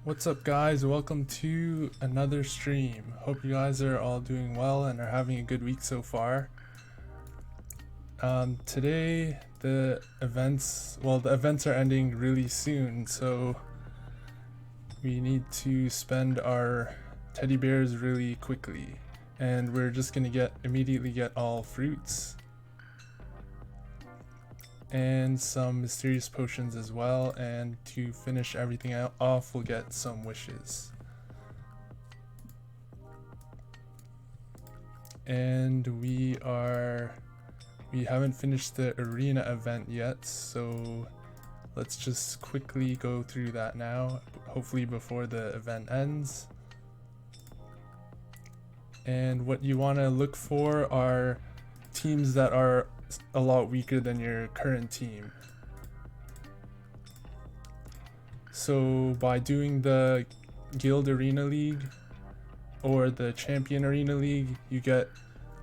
What's up guys, welcome to another stream. Hope you guys are all doing well and are having a good week so far. Today the events are ending really soon, so we need to spend our teddy bears really quickly, and we're just gonna immediately get all fruits and some mysterious potions as well, and to finish everything off we'll get some wishes. And we haven't finished the arena event yet, so let's just quickly go through that now, hopefully before the event ends. And what you want to look for are teams that are a lot weaker than your current team. So by doing the Guild Arena League or the Champion Arena League, you get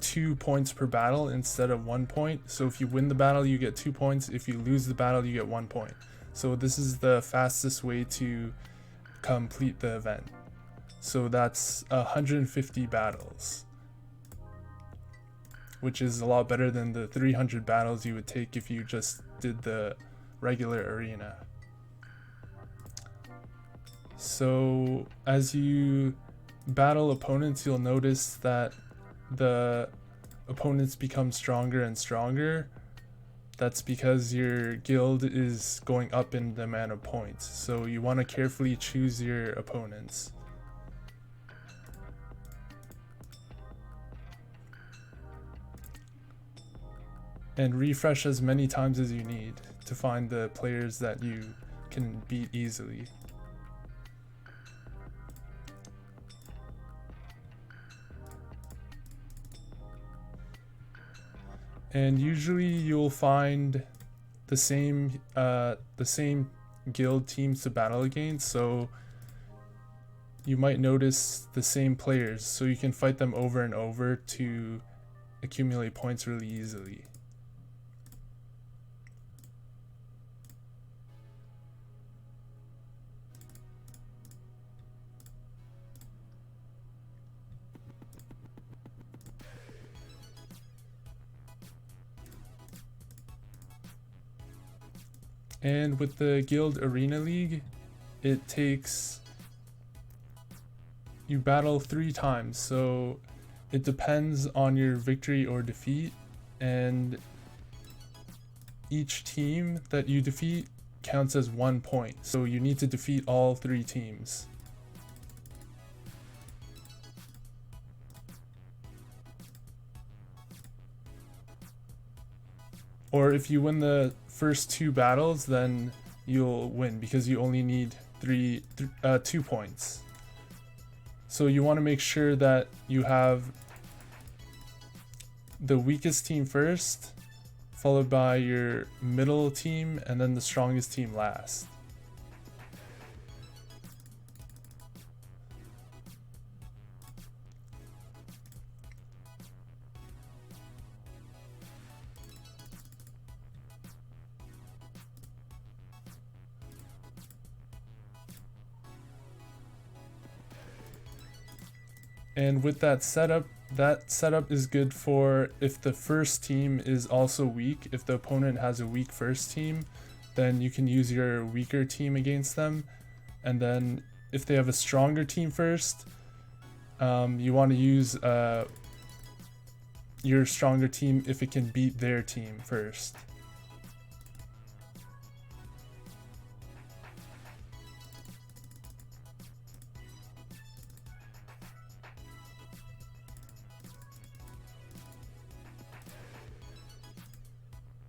2 points per battle instead of 1 point. So if you win the battle, you get 2 points. If you lose the battle, you get 1 point. So this is the fastest way to complete the event. So that's 150 battles, which is a lot better than the 300 battles you would take if you just did the regular arena. So as you battle opponents, you'll notice that the opponents become stronger and stronger. That's because your guild is going up in the amount of points. So you want to carefully choose your opponents. And refresh as many times as you need to find the players that you can beat easily. And usually you'll find the same guild teams to battle against, so you might notice the same players, so you can fight them over and over to accumulate points really easily. And with the Guild Arena League, you battle 3 times, so it depends on your victory or defeat, and each team that you defeat counts as 1 point, so you need to defeat all 3 teams. Or if you win the first 2 battles, then you'll win because you only need 2 points. So you want to make sure that you have the weakest team first, followed by your middle team, and then the strongest team last. And with that setup is good for if the first team is also weak. If the opponent has a weak first team, then you can use your weaker team against them. And then if they have a stronger team first, you want to use your stronger team if it can beat their team first.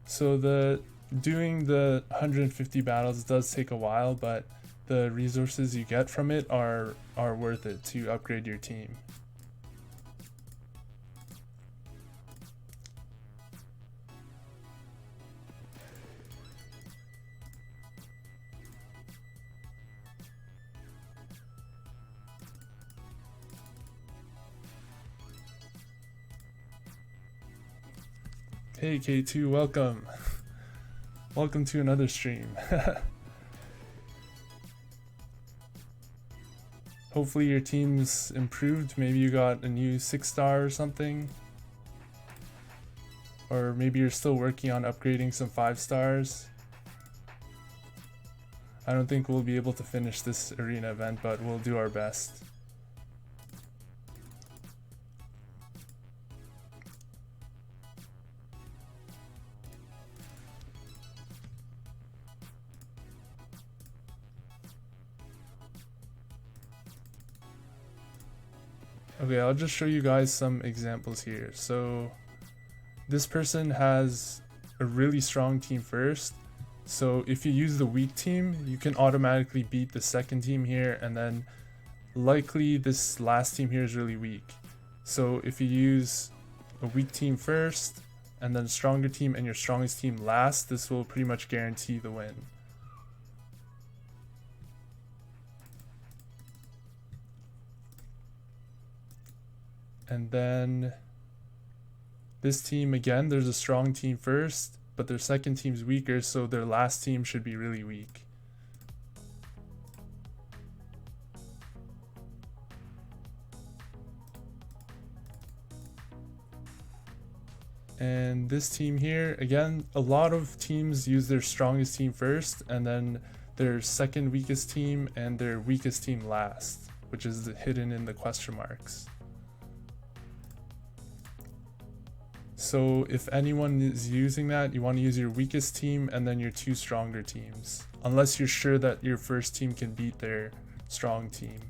So doing the 150 battles does take a while, but the resources you get from it are worth it to upgrade your team. Hey K2, welcome. Welcome to another stream. Hopefully your team's improved. Maybe you got a new 6-star or something. Or maybe you're still working on upgrading some 5-stars. I don't think we'll be able to finish this arena event, but we'll do our best. Okay, I'll just show you guys some examples here. So this person has a really strong team first. So if you use the weak team, you can automatically beat the second team here, and then likely this last team here is really weak. So if you use a weak team first and then a stronger team and your strongest team last, this will pretty much guarantee the win. And then this team, again, there's a strong team first, but their second team's weaker, so their last team should be really weak. And this team here, again, a lot of teams use their strongest team first and then their second weakest team and their weakest team last, which is hidden in the question marks. So if anyone is using that, you want to use your weakest team and then your 2 stronger teams, unless you're sure that your first team can beat their strong team.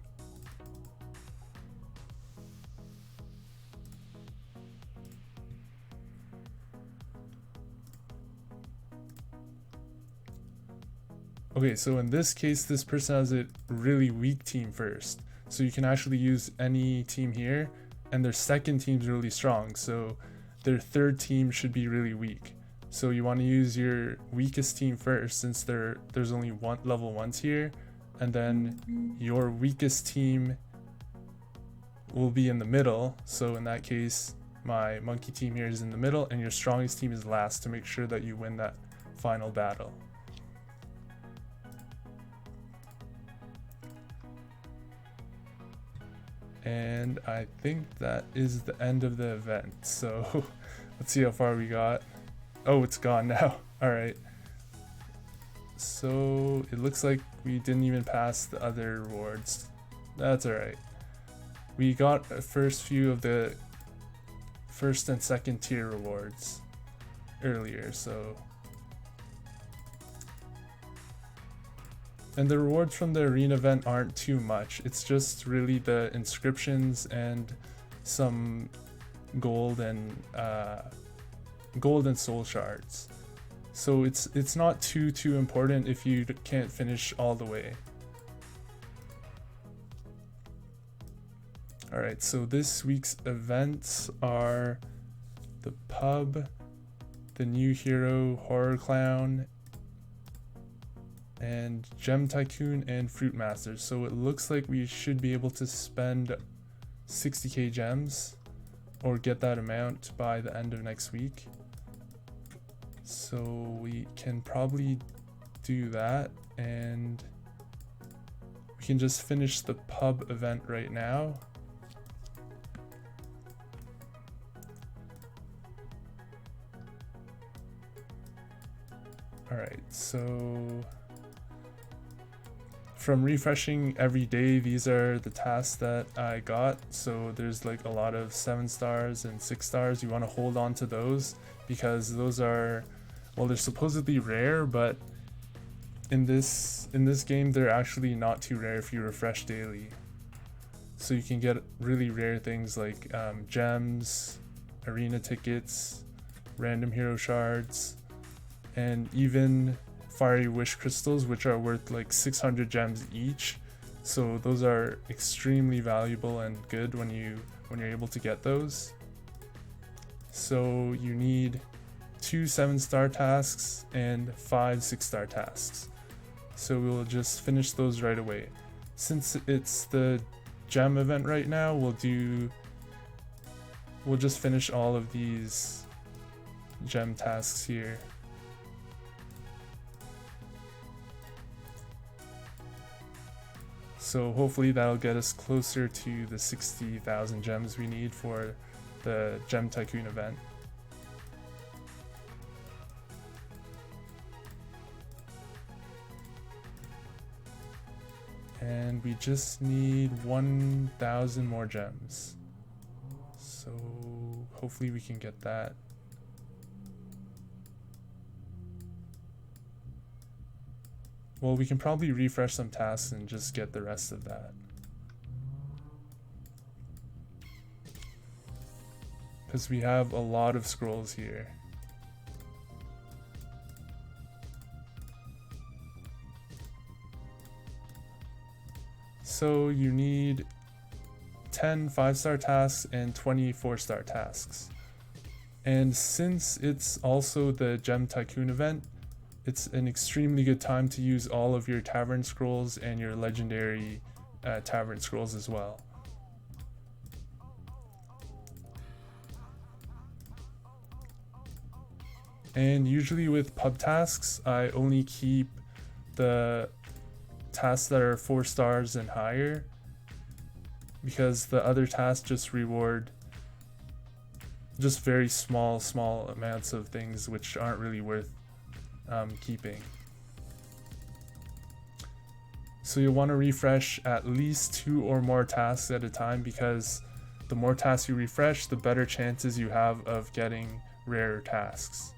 Okay, so in this case, this person has a really weak team first. So you can actually use any team here, and their second team's really strong. So their third team should be really weak. So you want to use your weakest team first, since there's only one level 1s here, and then your weakest team will be in the middle. So in that case, my monkey team here is in the middle, and your strongest team is last to make sure that you win that final battle. And I think that is the end of the event. So let's see how far we got. Oh, it's gone now. All right. So it looks like we didn't even pass the other rewards. That's all right. We got a first few of the first and second tier rewards earlier, so. And the rewards from the arena event aren't too much. It's just really the inscriptions and some gold and soul shards. So it's not too important if you can't finish all the way. All right, so this week's events are the pub, the new hero horror clown, and Gem Tycoon and Fruit Masters. So it looks like we should be able to spend 60k gems or get that amount by the end of next week. So we can probably do that, and we can just finish the pub event right now. All right, so from refreshing every day, these are the tasks that I got. So there's like a lot of 7 stars and 6 stars. You want to hold on to those because those are, well, they're supposedly rare, but in this game they're actually not too rare if you refresh daily. So you can get really rare things like gems, arena tickets, random hero shards, and even fiery wish crystals, which are worth like 600 gems each. So those are extremely valuable and good when you're able to get those. So you need 2 7-star tasks and 5 6-star tasks. So we'll just finish those right away. Since it's the gem event right now, we'll just finish all of these gem tasks here. So hopefully that'll get us closer to the 60,000 gems we need for the Gem Tycoon event. And we just need 1,000 more gems. So hopefully we can get that. Well, we can probably refresh some tasks and just get the rest of that. Because we have a lot of scrolls here. So you need 10 5-star tasks and 20 4-star tasks. And since it's also the Gem Tycoon event, it's an extremely good time to use all of your tavern scrolls and your legendary tavern scrolls as well. And usually with pub tasks, I only keep the tasks that are 4 stars and higher, because the other tasks just reward just very small amounts of things which aren't really worth keeping. So you'll want to refresh at least 2 or more tasks at a time, because the more tasks you refresh, the better chances you have of getting rarer tasks.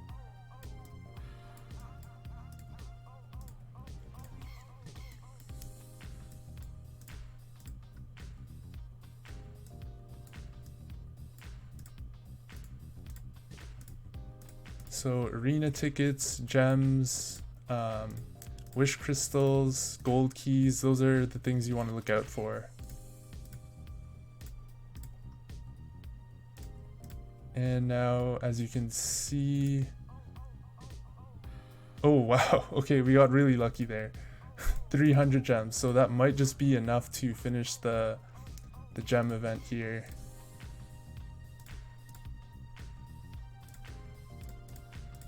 So arena tickets, gems, wish crystals, gold keys, those are the things you want to look out for. And now, as you can see, oh wow, okay, we got really lucky there. 300 gems, so that might just be enough to finish the gem event here.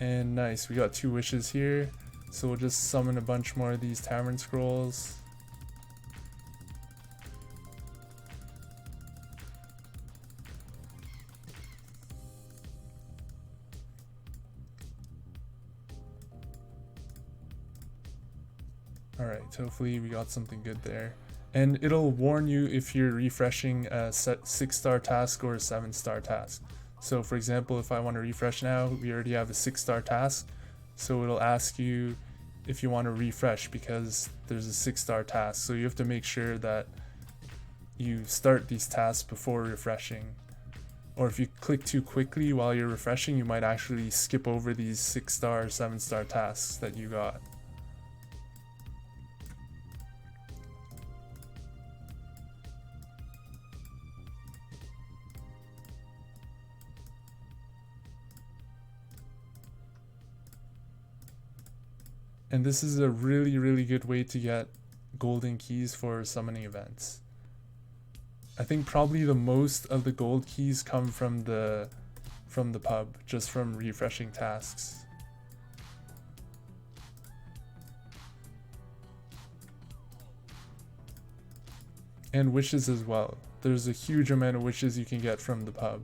And nice, we got 2 wishes here, so we'll just summon a bunch more of these tavern scrolls. Alright, hopefully we got something good there. And it'll warn you if you're refreshing a 6-star task or a 7-star task. So for example, if I want to refresh now, we already have a 6-star task. So it'll ask you if you want to refresh because there's a 6-star task. So you have to make sure that you start these tasks before refreshing. Or if you click too quickly while you're refreshing, you might actually skip over these 6-star, 7-star tasks that you got. And this is a really good way to get golden keys for summoning events. I think probably the most of the gold keys come from the pub, just from refreshing tasks. And wishes as well. There's a huge amount of wishes you can get from the pub.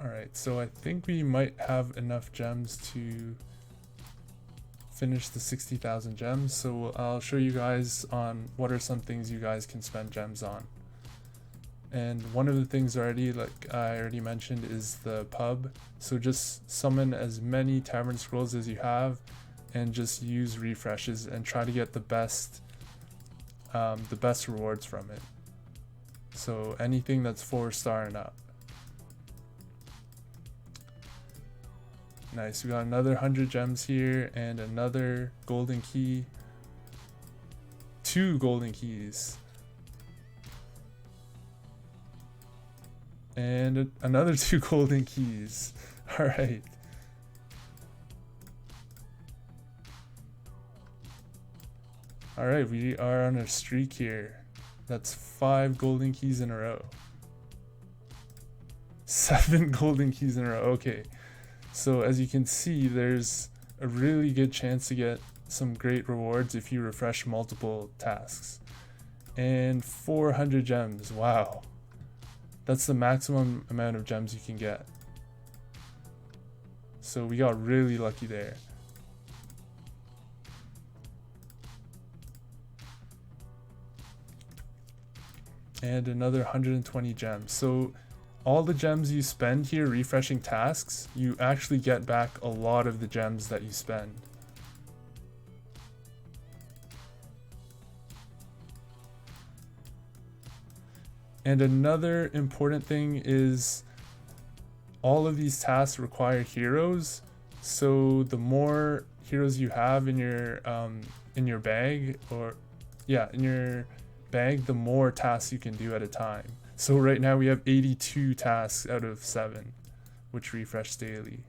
Alright, so I think we might have enough gems to finish the 60,000 gems, so I'll show you guys on what are some things you guys can spend gems on. And one of the things already, like I already mentioned, is the pub. So just summon as many tavern scrolls as you have and just use refreshes and try to get the best rewards from it. So anything that's 4-star and up. Nice, we got another 100 gems here and another golden key. 2 golden keys. And another 2 golden keys. Alright. Alright, we are on a streak here. That's 5 golden keys in a row. 7 golden keys in a row. Okay. So as you can see, there's a really good chance to get some great rewards if you refresh multiple tasks. And 400 gems. Wow. That's the maximum amount of gems you can get. So we got really lucky there. And another 120 gems. So all the gems you spend here refreshing tasks, you actually get back a lot of the gems that you spend. And another important thing is all of these tasks require heroes. So the more heroes you have in your bag, the more tasks you can do at a time. So right now we have 82 tasks out of 7, which refresh daily.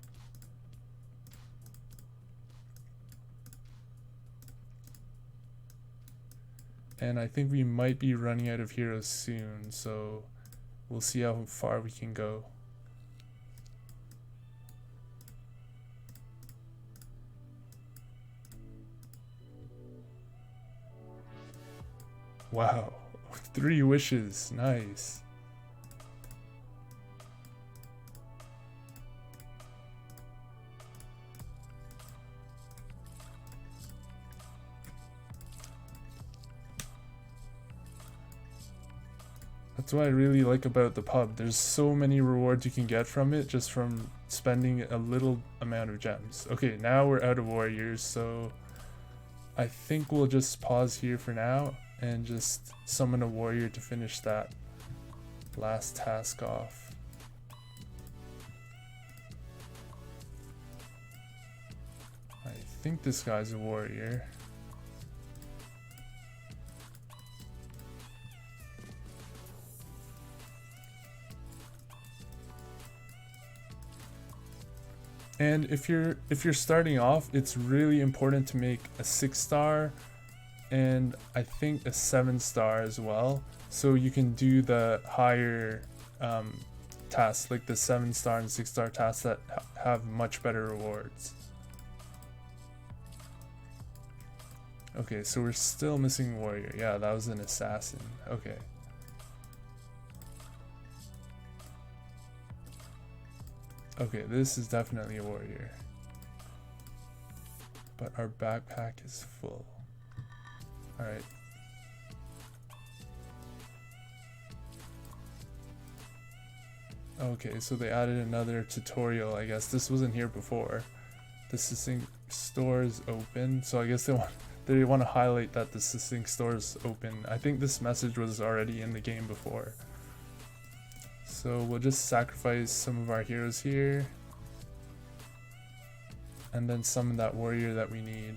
And I think we might be running out of heroes soon, so we'll see how far we can go. Wow, 3 wishes, nice. That's what I really like about the pub. There's so many rewards you can get from it just from spending a little amount of gems. Okay, now we're out of warriors, so I think we'll just pause here for now and just summon a warrior to finish that last task off. I think this guy's a warrior. And if you're starting off, it's really important to make a 6-star and I think a 7-star as well, so you can do the higher tasks, like the 7-star and 6-star tasks that have much better rewards. Okay, so we're still missing warrior. Yeah, that was an assassin. Okay. Okay, this is definitely a warrior. But our backpack is full. Alright. Okay, so they added another tutorial, I guess. This wasn't here before. The Sysync store is open, so I guess they want to highlight that the Sysync store is open. I think this message was already in the game before. So we'll just sacrifice some of our heroes here. And then summon that warrior that we need.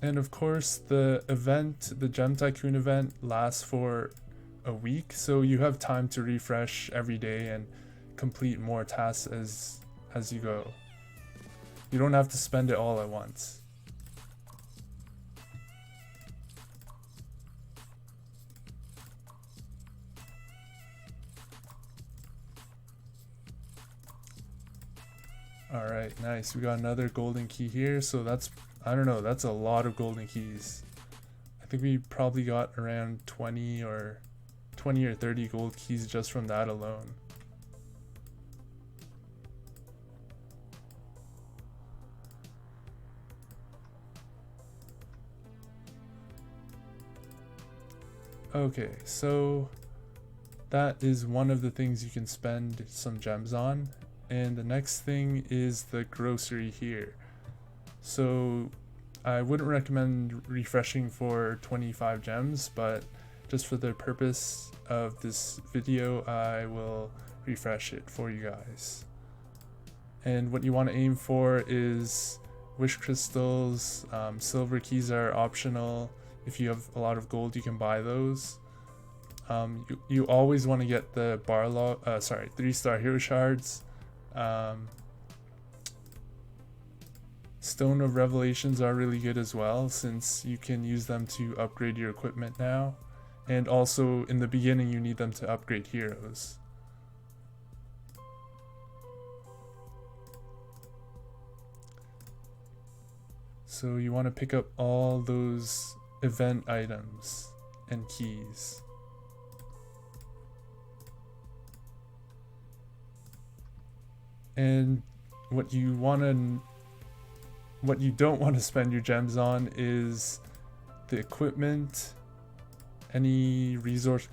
And of course the event, the Gem Tycoon event, lasts for a week, so you have time to refresh every day and complete more tasks as you go. You don't have to spend it all at once. Alright, nice. We got another golden key here, so that's, I don't know, that's a lot of golden keys. I think we probably got around 20 or 30 gold keys just from that alone. Okay, so that is one of the things you can spend some gems on, And the next thing is the grocery here. So I wouldn't recommend refreshing for 25 gems, but just for the purpose of this video, I will refresh it for you guys. And what you want to aim for is wish crystals. Silver keys are optional. If you have a lot of gold, you can buy those. You always want to get the 3-star hero shards. Stone of Revelations are really good as well, since you can use them to upgrade your equipment now. And also in the beginning you need them to upgrade heroes. So you want to pick up all those event items and keys. And what you don't want to spend your gems on is the equipment, any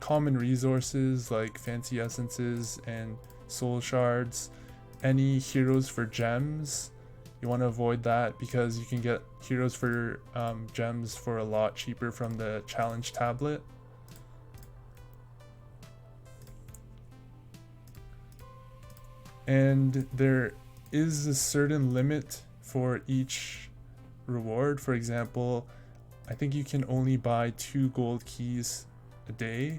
common resources like fancy essences and soul shards, any heroes for gems. You want to avoid that because you can get heroes for gems for a lot cheaper from the challenge tablet. And there is a certain limit for each reward. For example, I think you can only buy 2 gold keys a day,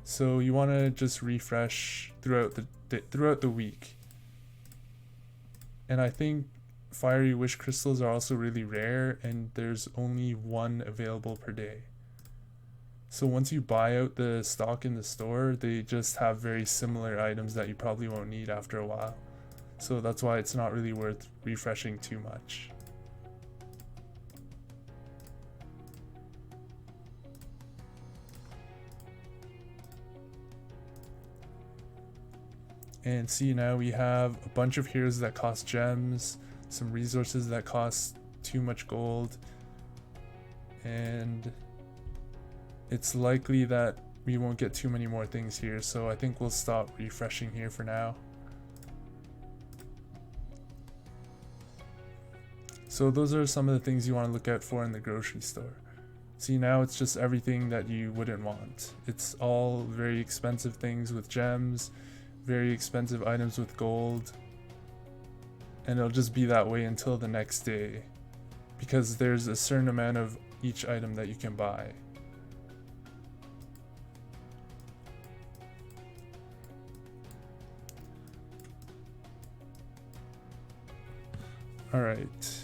so you want to just refresh throughout the week. And I think fiery wish crystals are also really rare, and there's only 1 available per day. So once you buy out the stock in the store, they just have very similar items that you probably won't need after a while. So that's why it's not really worth refreshing too much. And see, now we have a bunch of heroes that cost gems, some resources that cost too much gold, and it's likely that we won't get too many more things here, so I think we'll stop refreshing here for now. So those are some of the things you want to look out for in the grocery store. See, now it's just everything that you wouldn't want. It's all very expensive things with gems, very expensive items with gold, and it'll just be that way until the next day, because there's a certain amount of each item that you can buy. Alright.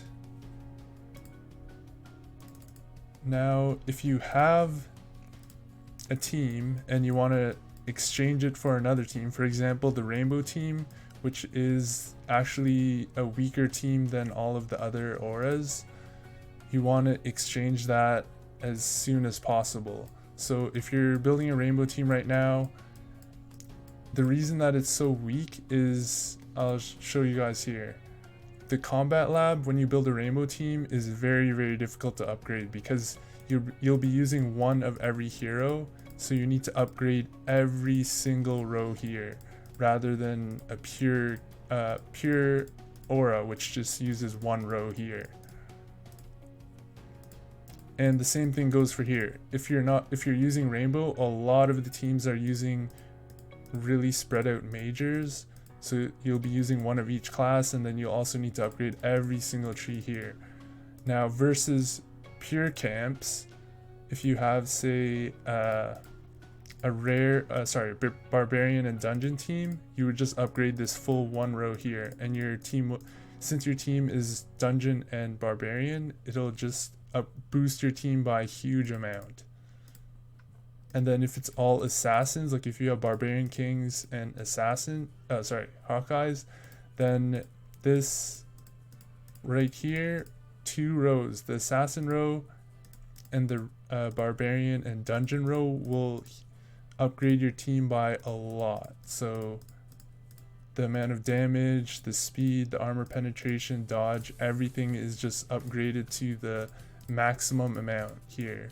Now, if you have a team and you want to exchange it for another team, for example, the rainbow team, which is actually a weaker team than all of the other auras, you want to exchange that as soon as possible. So if you're building a rainbow team right now, the reason that it's so weak is, I'll show you guys here. The combat lab, when you build a rainbow team, is very, very difficult to upgrade because you'll be using 1 of every hero, so you need to upgrade every single row here rather than a pure aura, which just uses 1 row here. And the same thing goes for here. If you're using rainbow, a lot of the teams are using really spread out majors. So you'll be using 1 of each class, and then you'll also need to upgrade every single tree here. Now versus pure camps, if you have, say, a barbarian and dungeon team, you would just upgrade this full 1 row here, and your team, since your team is dungeon and barbarian, it'll just boost your team by a huge amount. And then if it's all assassins, like if you have barbarian kings and Hawkeyes, then this right here, 2 rows, the assassin row and the barbarian and dungeon row, will upgrade your team by a lot. So the amount of damage, the speed, the armor penetration, dodge, everything is just upgraded to the maximum amount here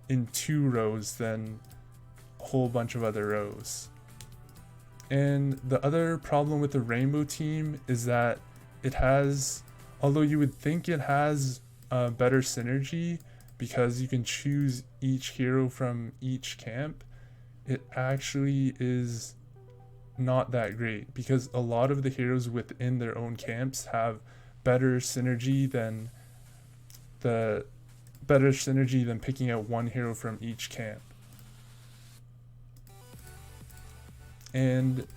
in 2 rows than a whole bunch of other rows. And the other problem with the rainbow team is that it has, although you would think it has better synergy because you can choose each hero from each camp, it actually is not that great because a lot of the heroes within their own camps have better synergy than picking out one hero from each camp. And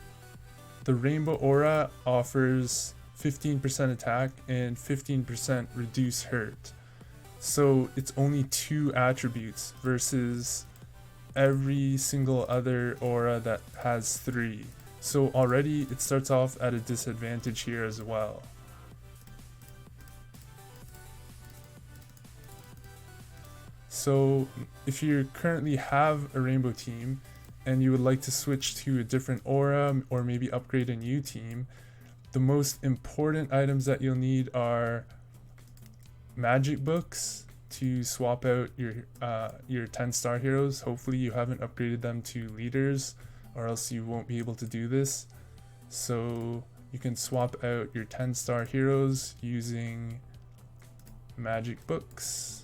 the Rainbow Aura offers 15% attack and 15% reduce hurt. So it's only 2 attributes versus every single other aura that has 3. So already it starts off at a disadvantage here as well. So if you currently have a rainbow team and you would like to switch to a different aura or maybe upgrade a new team, the most important items that you'll need are magic books to swap out your 10-star heroes. Hopefully you haven't upgraded them to leaders, or else you won't be able to do this. So you can swap out your 10-star heroes using magic books.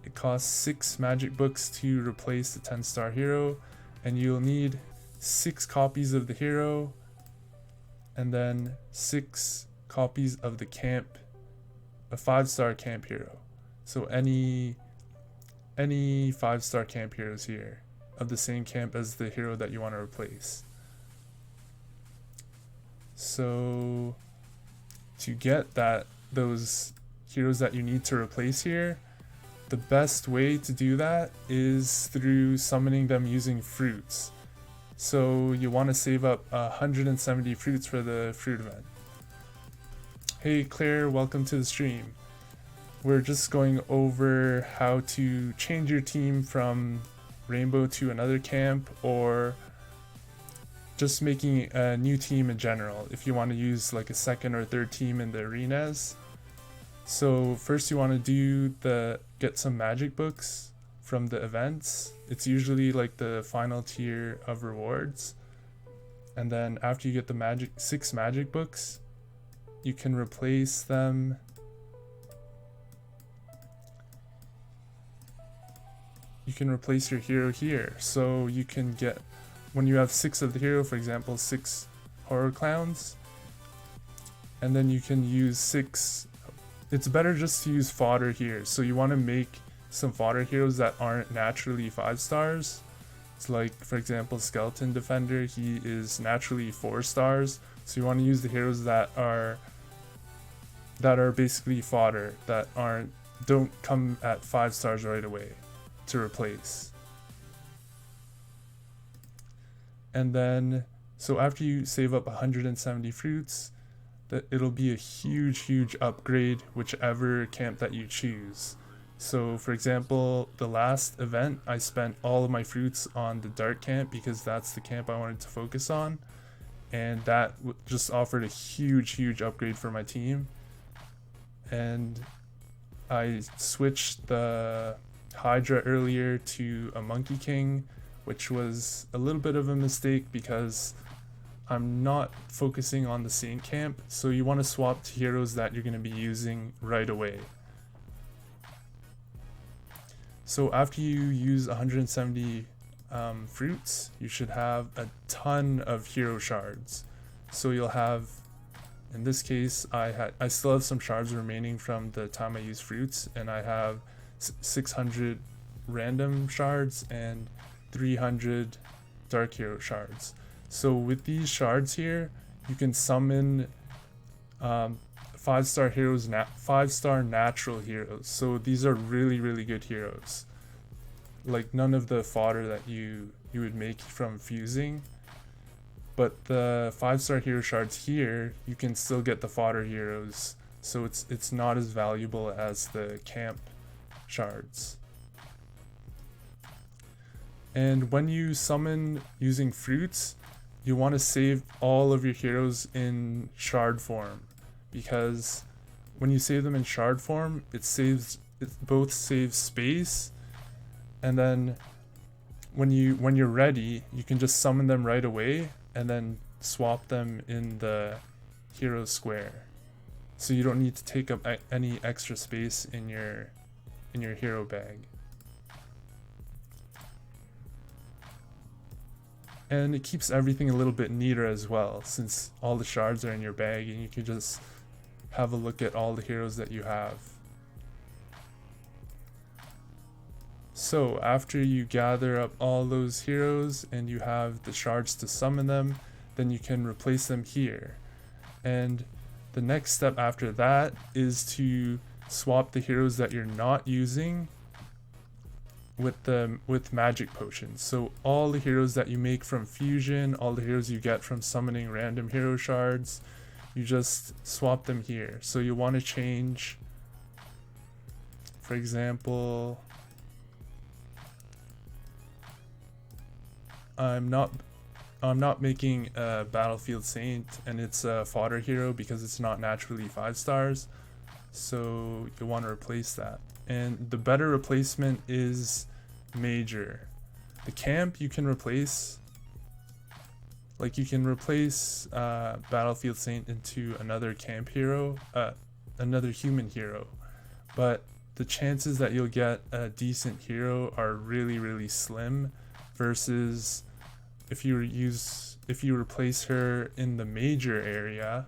It costs 6 magic books to replace the 10-star hero, and you'll need 6 copies of the hero and then 6 copies of the camp, a 5-star camp hero. So any 5-star camp heroes here of the same camp as the hero that you want to replace. So to get those heroes that you need to replace here, the best way to do that is through summoning them using fruits. So you want to save up 170 fruits for the fruit event. Hey Claire, welcome to the stream. We're just going over how to change your team from Rainbow to another camp, or just making a new team in general if you want to use like a second or third team in the arenas. So first you want to get some magic books from the events. It's usually like the final tier of rewards. And then after you get the 6 magic books, you can replace them. You can replace your hero here. So you can get, when you have 6 of the hero, for example, 6 horror clowns, and then you can use 6. It's better just to use fodder here. So you want to make some fodder heroes that aren't naturally 5 stars. It's like, for example, Skeleton Defender, he is naturally 4 stars. So you want to use the heroes that are basically fodder, that don't come at 5 stars right away to replace. And then, so after you save up 170 fruits, it'll be a huge upgrade whichever camp that you choose. So for example, the last event I spent all of my fruits on the dark camp because that's the camp I wanted to focus on, and that just offered a huge upgrade for my team. And I switched the Hydra earlier to a Monkey King, which was a little bit of a mistake because I'm not focusing on the Saint camp, so you want to swap to heroes that you're going to be using right away. So after you use 170 fruits, you should have a ton of hero shards. So you'll have, in this case, I still have some shards remaining from the time I used fruits, and I have 600 random shards and 300 dark hero shards. So with these shards here, you can summon 5-star heroes, 5-star natural heroes. So these are really good heroes. Like none of the fodder that you would make from fusing. But the 5-star hero shards here, you can still get the fodder heroes. So it's not as valuable as the camp shards. And when you summon using fruits, you want to save all of your heroes in shard form, because when you save them in shard form, it both saves space, and then when you're ready, you can just summon them right away, and then swap them in the hero square. So you don't need to take up any extra space in your hero bag. And it keeps everything a little bit neater as well, since all the shards are in your bag and you can just have a look at all the heroes that you have. So after you gather up all those heroes and you have the shards to summon them, then you can replace them here. And the next step after that is to swap the heroes that you're not using with magic potions. So all the heroes that you make from fusion, all the heroes you get from summoning random hero shards, you just swap them here. So you want to change, for example, I'm not making a Battlefield Saint and it's a fodder hero because it's not naturally 5 stars. So you want to replace that. And the better replacement is Major. The camp you can replace, like you can replace Battlefield Saint into another camp hero, another human hero. But the chances that you'll get a decent hero are really, really slim versus if you replace her in the major area,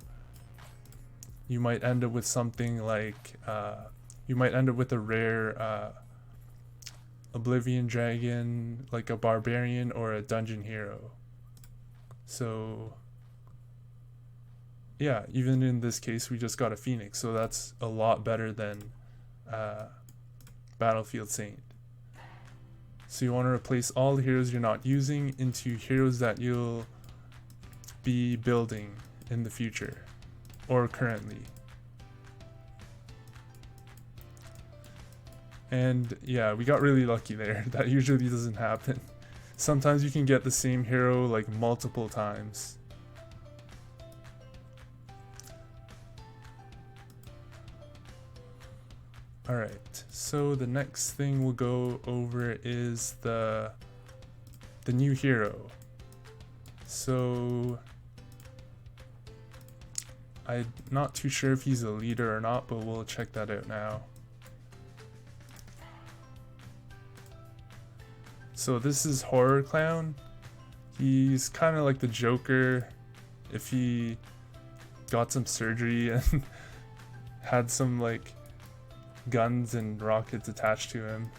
you might end up with something like you might end up with a rare Oblivion Dragon, like a barbarian or a dungeon hero. So yeah, even in this case we just got a Phoenix, so that's a lot better than Battlefield Saint. So you want to replace all the heroes you're not using into heroes that you'll be building in the future or currently. And yeah, we got really lucky there. That usually doesn't happen. Sometimes you can get the same hero like multiple times. Alright, so the next thing we'll go over is the new hero. So I'm not too sure if he's a leader or not, but we'll check that out now. So this is Horror Clown. He's kind of like the Joker if he got some surgery and had some like guns and rockets attached to him.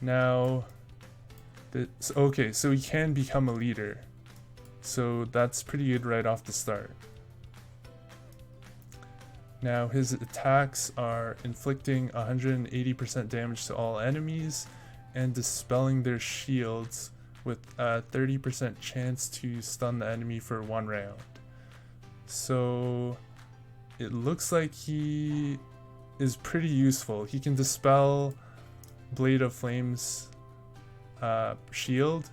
Now, okay, so he can become a leader. So that's pretty good right off the start. Now his attacks are inflicting 180% damage to all enemies and dispelling their shields with a 30% chance to stun the enemy for 1 round. So it looks like he is pretty useful. He can dispel Blade of Flame's shield,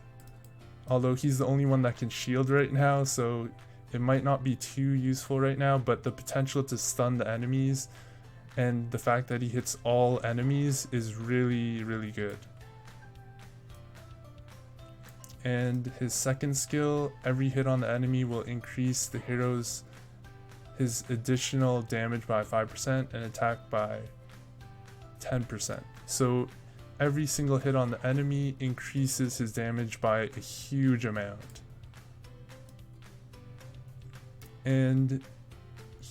although he's the only one that can shield right now, so it might not be too useful right now, but the potential to stun the enemies and the fact that he hits all enemies is really, really good. And his second skill, every hit on the enemy will increase the hero's his additional damage by 5% and attack by 10%. So every single hit on the enemy increases his damage by a huge amount. And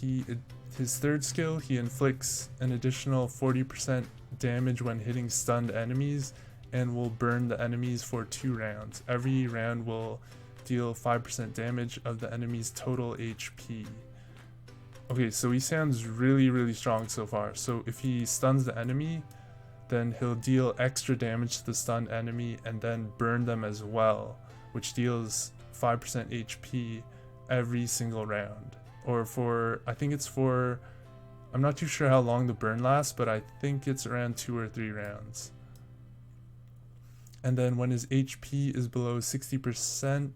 his third skill, he inflicts an additional 40% damage when hitting stunned enemies and will burn the enemies for 2 rounds. Every round will deal 5% damage of the enemy's total HP. Okay, so he sounds really, really strong so far. So if he stuns the enemy, then he'll deal extra damage to the stunned enemy and then burn them as well, which deals 5% HP every single round. Or for, I think it's for, I'm not too sure how long the burn lasts, but I think it's around 2 or 3 rounds. And then when his HP is below 60%,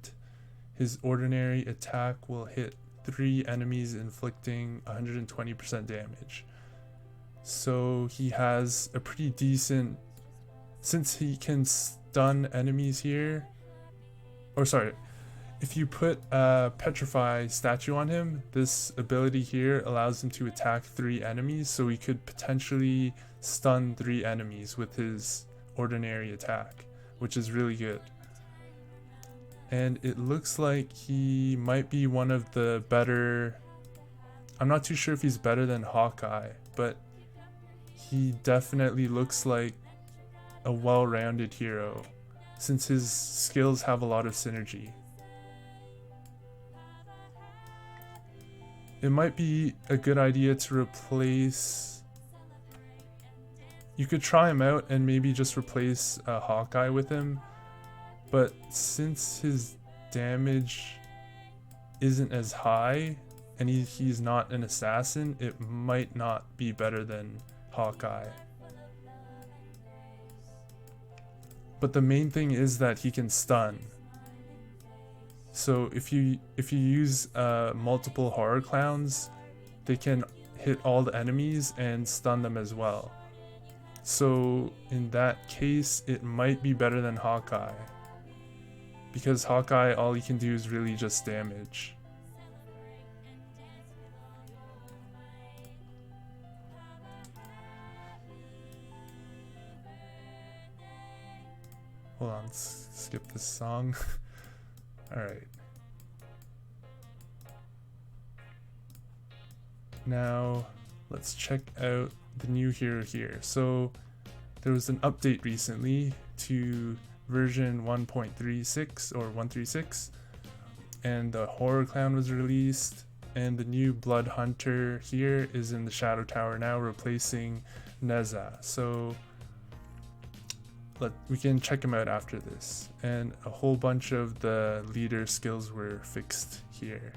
his ordinary attack will hit 3 enemies, inflicting 120% damage. So he has a pretty decent, since he can stun enemies here, or sorry, if you put a Petrify statue on him, this ability here allows him to attack 3 enemies, so he could potentially stun 3 enemies with his ordinary attack, which is really good. And it looks like he might be one of the better, I'm not too sure if he's better than Hawkeye, but he definitely looks like a well-rounded hero since his skills have a lot of synergy. It might be a good idea to replace, you could try him out and maybe just replace Hawkeye with him, but since his damage isn't as high and he's not an assassin, it might not be better than Hawkeye. But the main thing is that he can stun. So if you use multiple horror clowns, they can hit all the enemies and stun them as well. So in that case, it might be better than Hawkeye, because Hawkeye, all he can do is really just damage. Hold on, let's skip this song. Alright. Now, let's check out the new hero here. So, there was an update recently to version 1.36 or 136, and the Horror Clown was released, and the new Blood Hunter here is in the Shadow Tower now, replacing Neza. So, we can check him out after this, and a whole bunch of the leader skills were fixed here.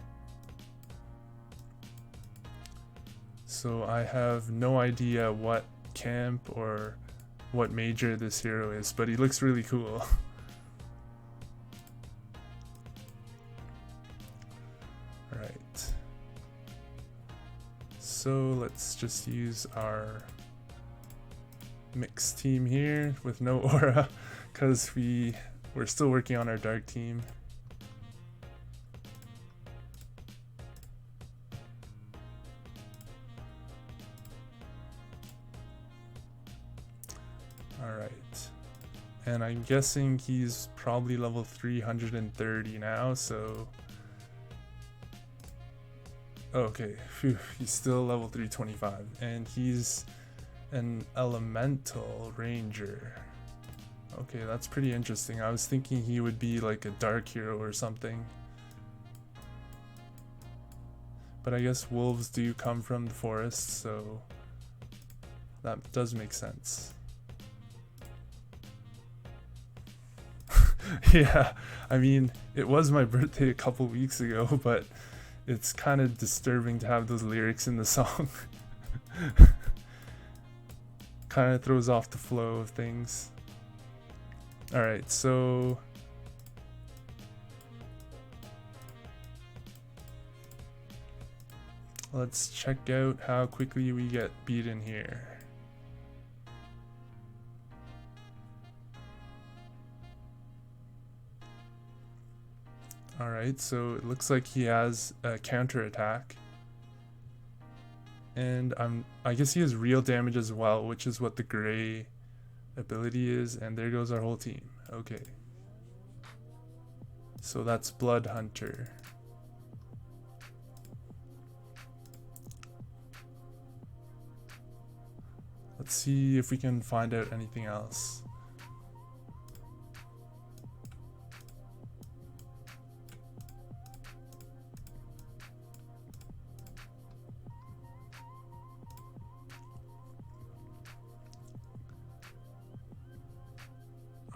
So I have no idea what camp or what major this hero is, but he looks really cool. Alright, so let's just use our mixed team here with no aura, because we're still working on our dark team. Alright, and I'm guessing he's probably level 330 now, so okay, phew, he's still level 325, and he's an elemental ranger. Okay, that's pretty interesting. I was thinking he would be like a dark hero or something, but I guess wolves do come from the forest, so that does make sense. Yeah, I mean, it was my birthday a couple weeks ago, but it's kind of disturbing to have those lyrics in the song. Kind of throws off the flow of things. Alright, so let's check out how quickly we get beaten here. Alright, so it looks like he has a counterattack. And I guess he has real damage as well, which is what the gray ability is, and there goes our whole team. Okay. So that's Blood Hunter. Let's see if we can find out anything else.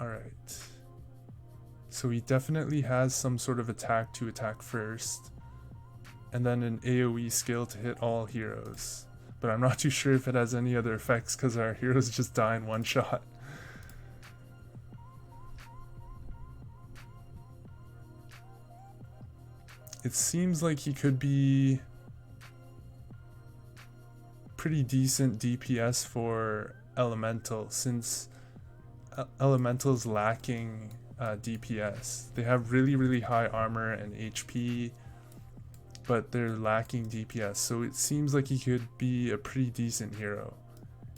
Alright. So he definitely has some sort of attack to attack first, and then an AoE skill to hit all heroes. But I'm not too sure if it has any other effects because our heroes just die in one shot. It seems like he could be pretty decent DPS for Elemental, since Elemental's lacking DPS. They have really high armor and HP, but they're lacking DPS, so it seems like he could be a pretty decent hero,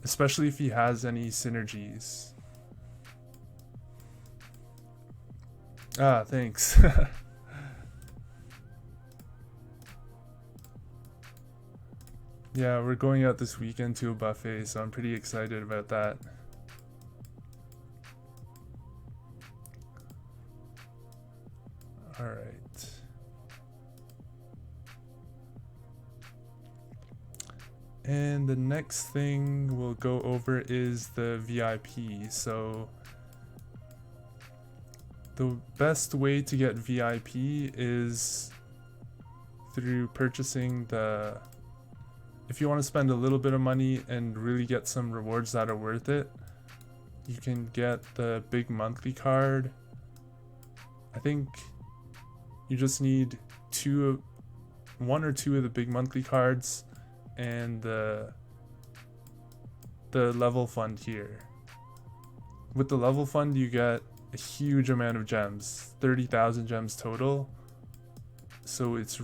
especially if he has any synergies. Ah, thanks. Yeah, we're going out this weekend to a buffet, so I'm pretty excited about that. Alright. And the next thing we'll go over is the VIP. So the best way to get VIP is through purchasing the... If you want to spend a little bit of money and really get some rewards that are worth it, you can get the big monthly card. I think you just need one or two of the big monthly cards and the level fund here. With the level fund you get a huge amount of gems, 30,000 gems total. So it's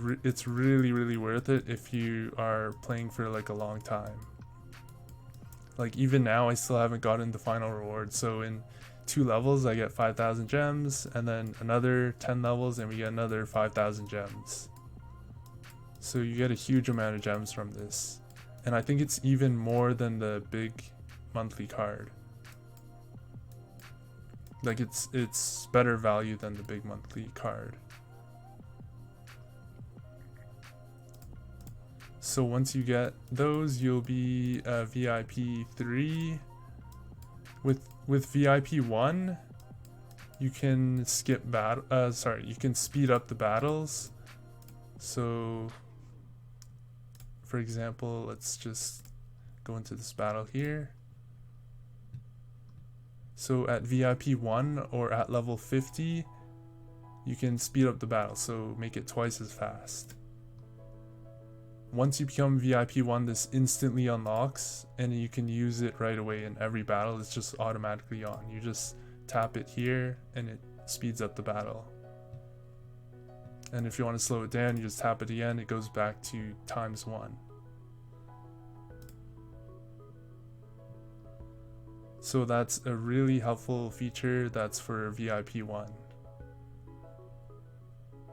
really worth it if you are playing for like a long time. Like even now I still haven't gotten the final reward, so in 2 levels I get 5,000 gems, and then another 10 levels and we get another 5,000 gems. So you get a huge amount of gems from this, and I think it's even more than the big monthly card. Like it's better value than the big monthly card. So once you get those, you'll be VIP 3. With VIP 1, you can skip you can speed up the battles. So for example, let's just go into this battle here. So at VIP 1 or at level 50, you can speed up the battle, so make it twice as fast. Once you become VIP 1, this instantly unlocks and you can use it right away in every battle. It's just automatically on. You just tap it here and it speeds up the battle. And if you want to slow it down, you just tap it again, it goes back to ×1. So that's a really helpful feature that's for VIP 1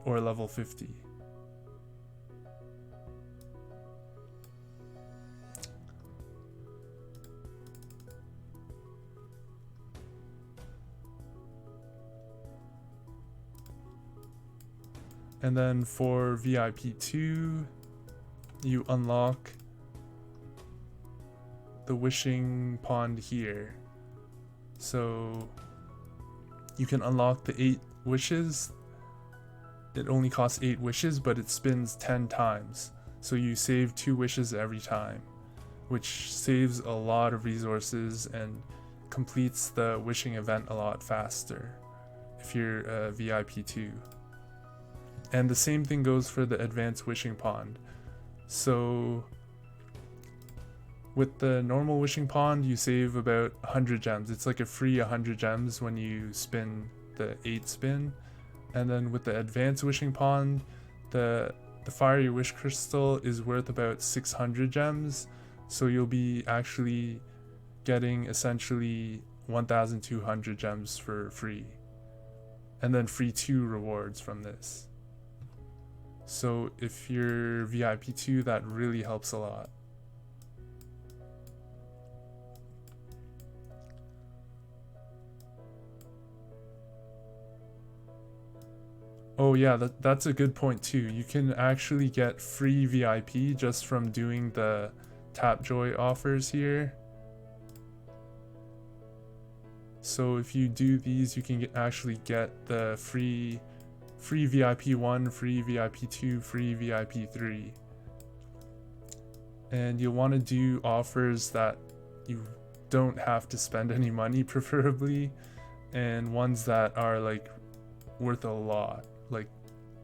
or level 50. And then for VIP 2, you unlock the wishing pond here. So you can unlock the 8 wishes. It only costs 8 wishes, but it spins 10 times. So you save 2 wishes every time, which saves a lot of resources and completes the wishing event a lot faster if you're a VIP 2. And the same thing goes for the advanced wishing pond. So with the normal wishing pond, you save about 100 gems. It's like a free 100 gems when you spin the 8 spin. And then with the advanced wishing pond, the fiery wish crystal is worth about 600 gems. So you'll be actually getting essentially 1,200 gems for free. And then free 2 rewards from this. So if you're VIP 2, that really helps a lot. Oh yeah, that's a good point too. You can actually get free VIP just from doing the Tapjoy offers here. So if you do these, you can actually get the free VIP 1, free VIP 2, free VIP 3. And you'll want to do offers that you don't have to spend any money, preferably, and ones that are like worth a lot. Like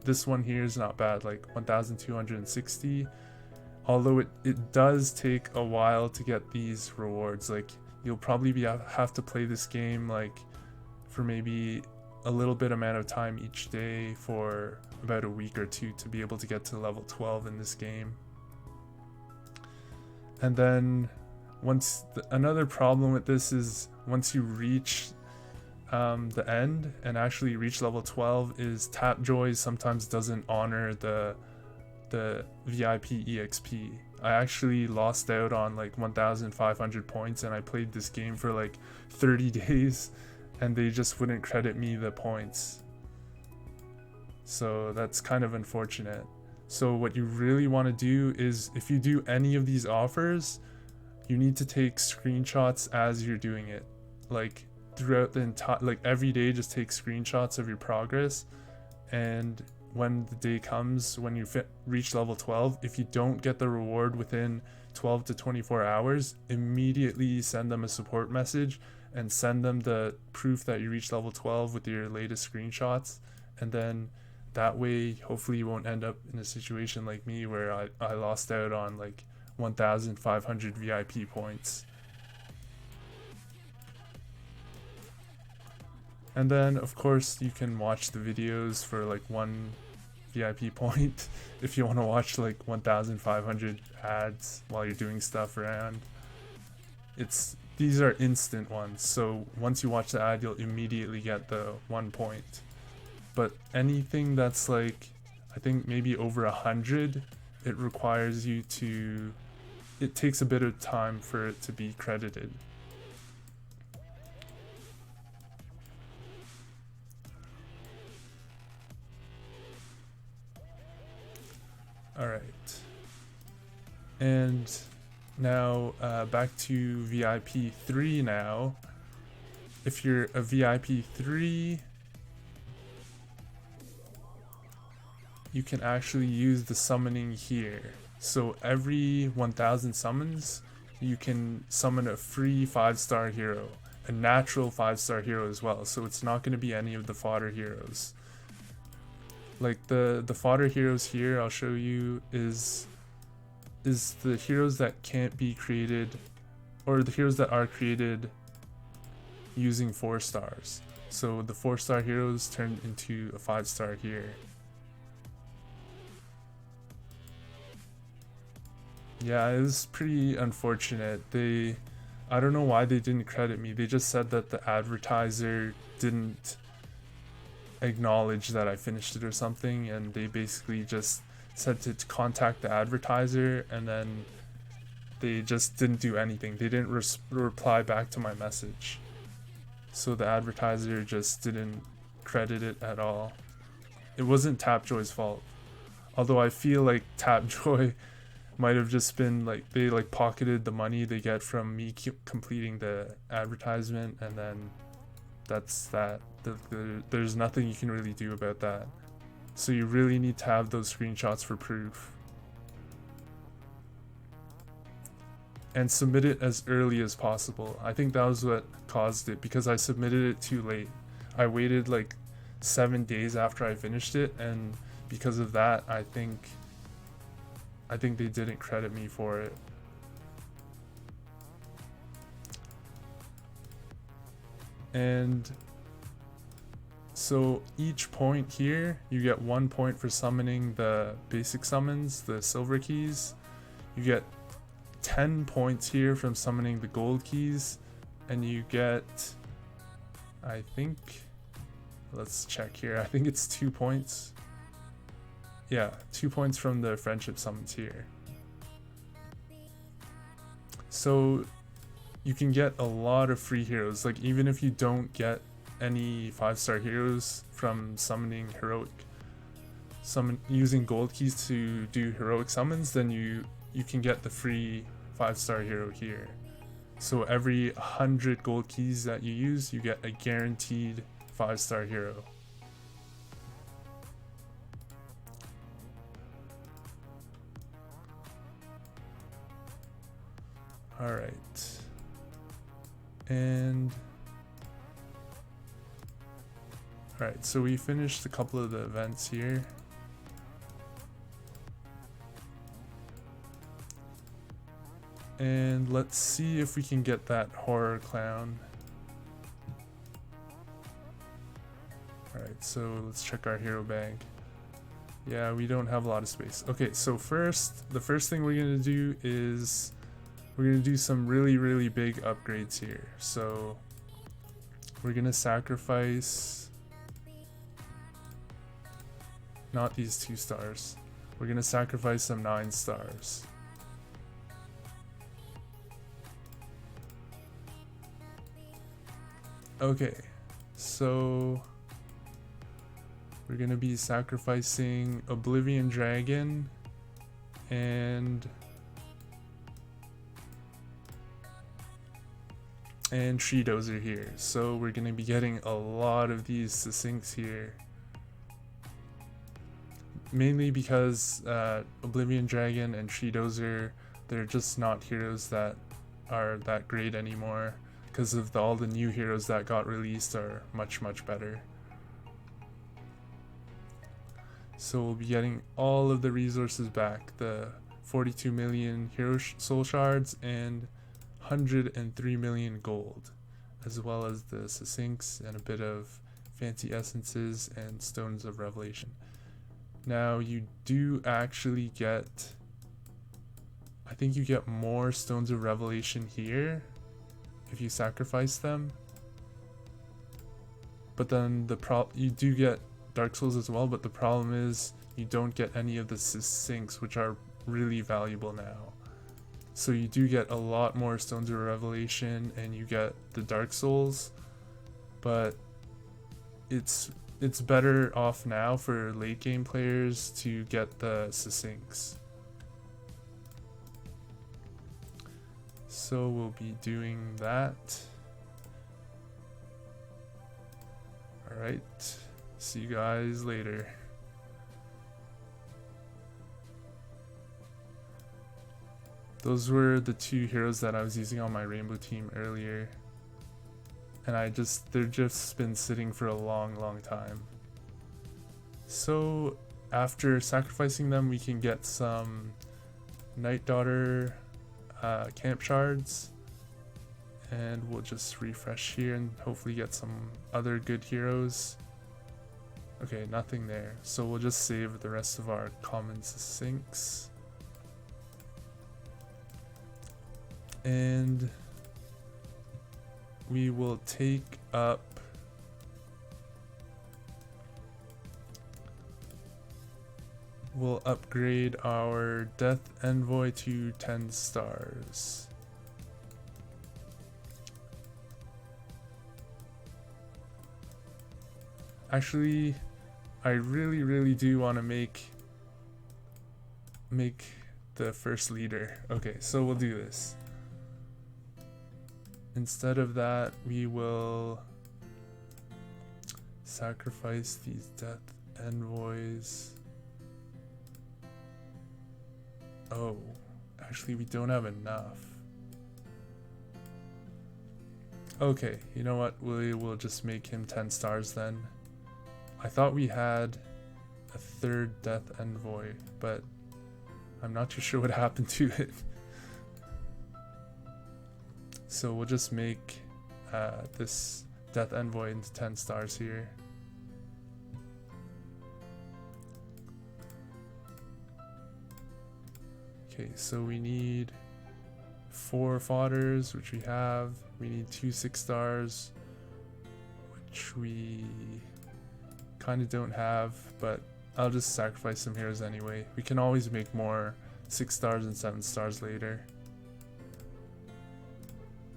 this one here is not bad, like 1,260. Although it does take a while to get these rewards. Like you'll probably have to play this game like for maybe a little bit amount of time each day for about a week or two to be able to get to level 12 in this game. And then another problem with this is once you reach the end and actually reach level 12 is Tapjoy sometimes doesn't honor the VIP EXP. I actually lost out on like 1,500 points and I played this game for like 30 days and they just wouldn't credit me the points. So that's kind of unfortunate. So what you really want to do is if you do any of these offers, you need to take screenshots as you're doing it. Like throughout the entire, like every day, just take screenshots of your progress. And when the day comes, when you reach level 12, if you don't get the reward within 12 to 24 hours, immediately send them a support message and send them the proof that you reached level 12 with your latest screenshots. And then that way, hopefully you won't end up in a situation like me where I lost out on like 1,500 VIP points. And then of course you can watch the videos for like 1 VIP point if you want to watch like 1,500 ads while you're doing stuff around. These are instant ones, so once you watch the ad you'll immediately get the 1 point. But anything that's like, I think maybe over 100, it requires you to, it takes a bit of time for it to be credited. Alright, and now back to VIP 3 now. If you're a VIP 3, you can actually use the summoning here. So every 1,000 summons, you can summon a free 5-star hero, a natural 5-star hero as well. So it's not going to be any of the fodder heroes. Like the fodder heroes here, I'll show you, is the heroes that can't be created, or the heroes that are created using 4 stars. So the 4-star heroes turn into a 5-star here. Yeah, it was pretty unfortunate. I don't know why they didn't credit me. They just said that the advertiser didn't acknowledge that I finished it or something, and they basically just said to contact the advertiser, and then they just didn't do anything. They didn't reply back to my message. So the advertiser just didn't credit it at all. It wasn't Tapjoy's fault. Although I feel like Tapjoy might have just been like, they like pocketed the money they get from me completing the advertisement, and then that's that. There's nothing you can really do about that. So you really need to have those screenshots for proof. And submit it as early as possible. I think that was what caused it, because I submitted it too late. I waited like 7 days after I finished it, and because of that, I think they didn't credit me for it. And so each point here, you get 1 point for summoning the basic summons, the silver keys. You get 10 points here from summoning the gold keys, and you get, I think, let's check here, I think it's 2 points. Yeah, 2 points from the friendship summons here. So you can get a lot of free heroes. Like even if you don't get any 5-star heroes from summoning using gold keys to do heroic summons, then you can get the free 5-star hero here. So every 100 gold keys that you use, you get a guaranteed 5-star hero. Alright. And alright, so we finished a couple of the events here. And let's see if we can get that horror clown. So let's check our hero bag. Yeah, we don't have a lot of space. Okay, so the first thing we're gonna do is we're gonna do some really big upgrades here. So we're gonna sacrifice not these 2 stars. We're gonna sacrifice some 9 stars. Okay, so we're gonna be sacrificing Oblivion Dragon and Tree Dozer here. So we're gonna be getting a lot of these Succincts here. Mainly because Oblivion Dragon and Tree Dozer, they're just not heroes that are that great anymore. Because of all the new heroes that got released are much better. So we'll be getting all of the resources back, the 42 million hero soul shards and 103 million gold, as well as the Succincts and a bit of fancy essences and stones of revelation. Now you do actually get, I think you get more stones of revelation here if you sacrifice them, but then you do get Dark Souls as well, but the problem is you don't get any of the Succincts, which are really valuable now. So you do get a lot more stones of revelation and you get the Dark Souls, but it's better off now for late game players to get the Succincts. So we'll be doing that. Alright, see you guys later. Those were the 2 heroes that I was using on my rainbow team earlier. And they've just been sitting for a long time. So after sacrificing them, we can get some Night Daughter camp shards, and we'll just refresh here and hopefully get some other good heroes. Okay, nothing there, so we'll just save the rest of our common Succincts. And we will take up we'll upgrade our Death Envoy to 10 stars. Actually, I really do want to make the first leader. Okay, so we'll do this. Instead of that, we will sacrifice these Death Envoys. Oh, actually we don't have enough. Okay, you know what? We will just make him 10 stars then. I thought we had a 3rd Death Envoy, but I'm not too sure what happened to it. So we'll just make this Death Envoy into 10 stars here. Okay, so we need 4 fodders, which we have. We need 2 6 stars, which we kind of don't have, but I'll just sacrifice some heroes anyway. We can always make more 6 stars and 7 stars later.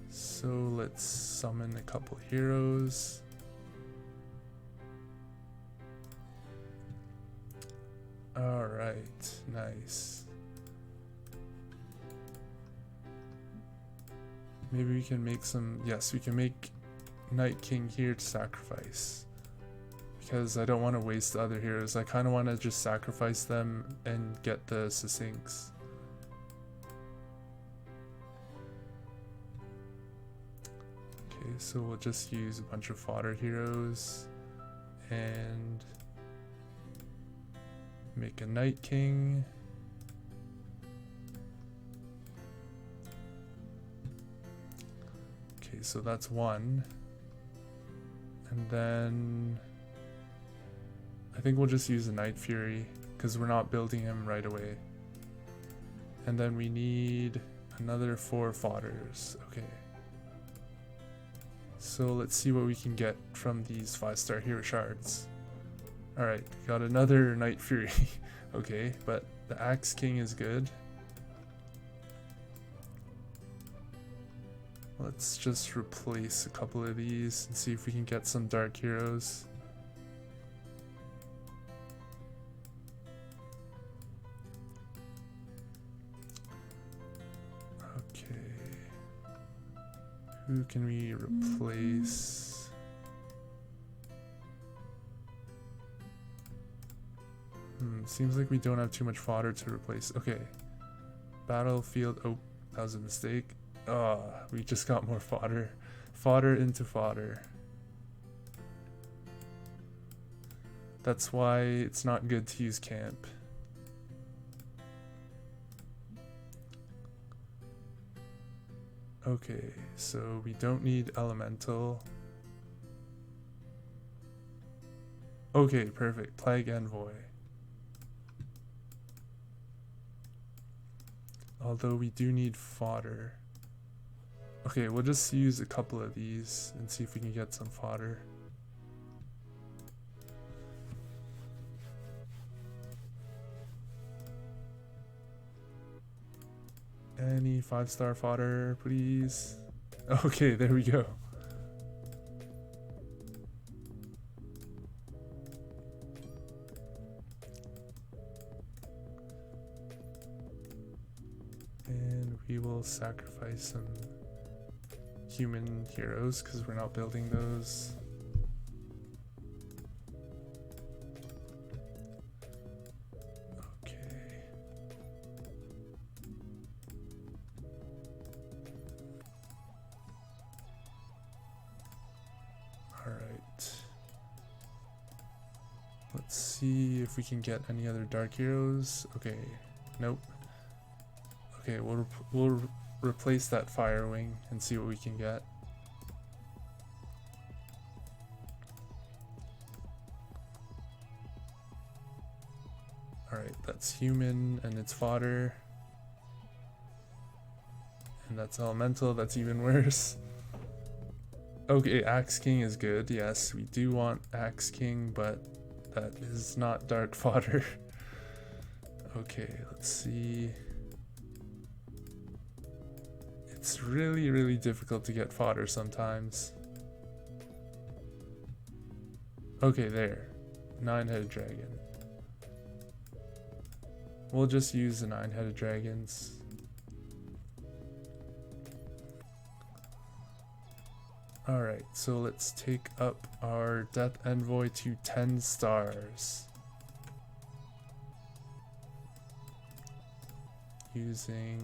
So let's summon a couple heroes. Alright, nice. Maybe we can make some, yes, we can make Night King here to sacrifice. Because I don't want to waste the other heroes. I kind of want to just sacrifice them and get the Succincts. Okay, so we'll just use a bunch of fodder heroes and make a Night King. Okay, so that's 1. And then I think we'll just use a Night Fury because we're not building him right away. And then we need another 4 fodders. Okay. So let's see what we can get from these 5-star hero shards. Alright, got another Night Fury. Okay, but the Axe King is good. Let's just replace a couple of these and see if we can get some dark heroes. Who can we replace? Seems like we don't have too much fodder to replace. Okay. Battlefield. Oh, that was a mistake. We just got more fodder. Fodder into fodder. That's why it's not good to use camp. Okay, so we don't need elemental. Okay, perfect. Plague Envoy. Although we do need fodder. Okay, we'll just use a couple of these and see if we can get some fodder. Any 5-star fodder, please? Okay, there we go. And we will sacrifice some human heroes because we're not building those. Let's see if we can get any other dark heroes. Okay, nope. Okay, we'll replace that fire wing and see what we can get. Alright, that's human and it's fodder. And that's elemental, that's even worse. Okay, Axe King is good. Yes, we do want Axe King, but that is not dark fodder. Okay, let's see. It's really difficult to get fodder sometimes. Okay, there. 9-headed dragon. We'll just use the 9-headed dragons. Alright, so let's take up our Death Envoy to 10 stars. Using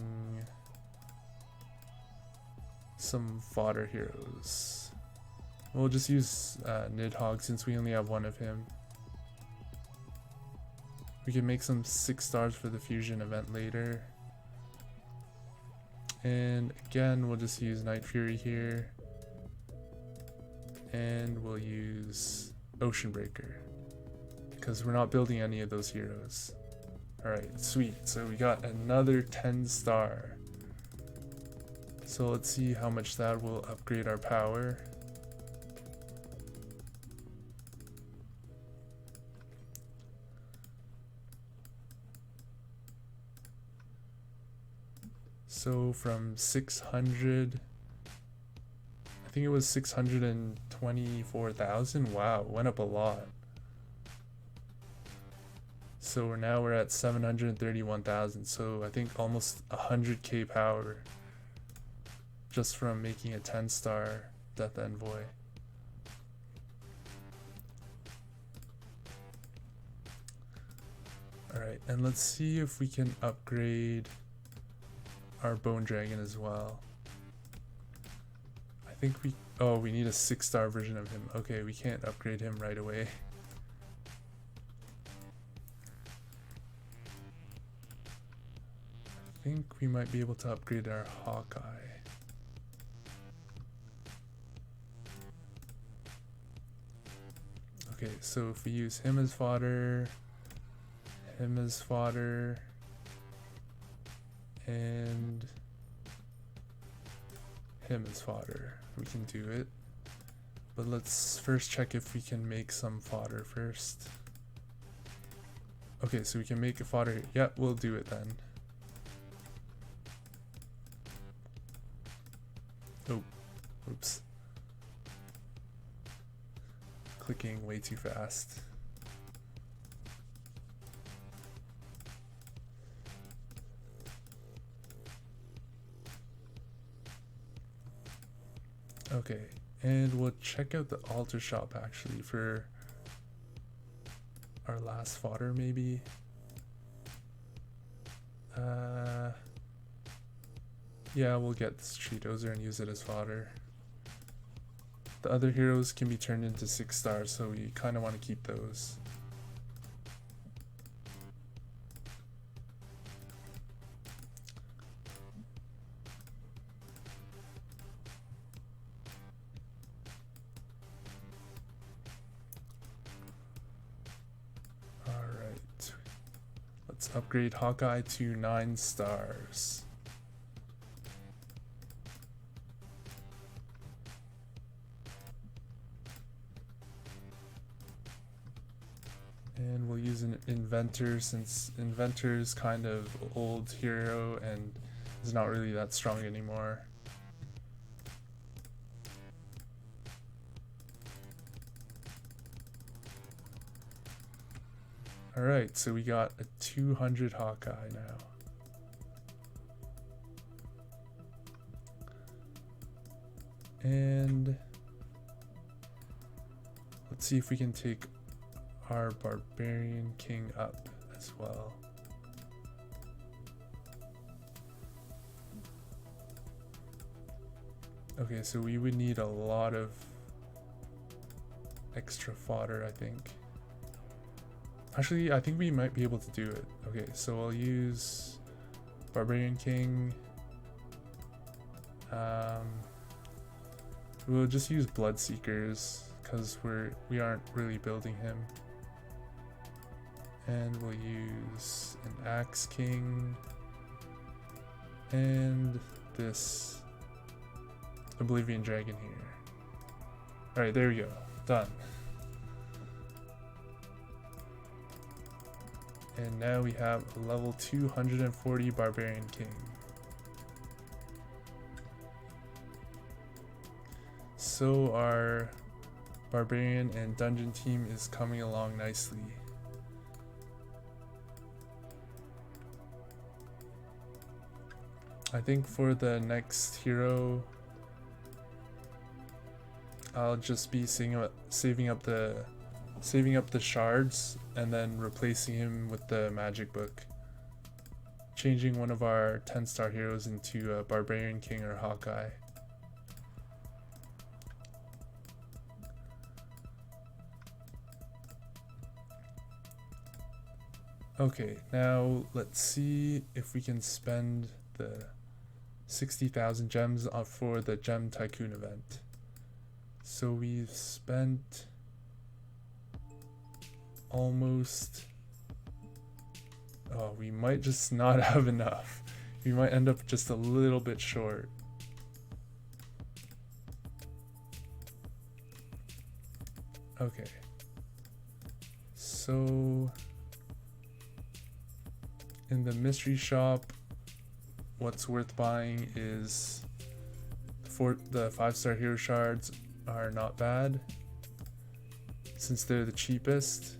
some fodder heroes. We'll just use Nidhogg since we only have one of him. We can make some 6 stars for the fusion event later. And again, we'll just use Night Fury here. And we'll use Ocean Breaker because we're not building any of those heroes. Alright, sweet. So we got another 10 star. So let's see how much that will upgrade our power. So from 600, I think it was 624,000. Wow, went up a lot. So we're at 731,000. So I think almost 100k power just from making a 10-star Death Envoy. Alright, and let's see if we can upgrade our Bone Dragon as well. I think we need a 6-star version of him. Okay, we can't upgrade him right away. I think we might be able to upgrade our Hawkeye. Okay, so if we use him as fodder, and him as fodder, we can do it. But let's first check if we can make some fodder first. Okay, so we can make a fodder. Yeah, we'll do it then. Oh, oops. Clicking way too fast. Okay, and we'll check out the altar shop actually for our last fodder maybe. Yeah, we'll get this tree dozer and use it as fodder. The other heroes can be turned into 6 stars, so we kind of want to keep those. Alright, let's upgrade Hawkeye to 9 stars. And we'll use an inventor since inventor's kind of old hero and is not really that strong anymore. Alright, so we got a 200 Hawkeye now. And let's see if we can take our Barbarian King up as well. Okay, so we would need a lot of extra fodder, I think. Actually, I think we might be able to do it. Okay, so I'll use Barbarian King. We'll just use Bloodseekers because we aren't really building him. And we'll use an Axe King and this Oblivion Dragon here. Alright, there we go. Done. And now we have a level 240 Barbarian King. So our Barbarian and Dungeon team is coming along nicely. I think for the next hero, I'll just be saving up the shards and then replacing him with the magic book. Changing one of our 10-star heroes into a Barbarian King or Hawkeye. Okay, now let's see if we can spend the 60,000 gems for the Gem Tycoon event. So we've spent almost, we might just not have enough. We might end up just a little bit short. Okay, so in the mystery shop, what's worth buying is the 5-star hero shards are not bad since they're the cheapest.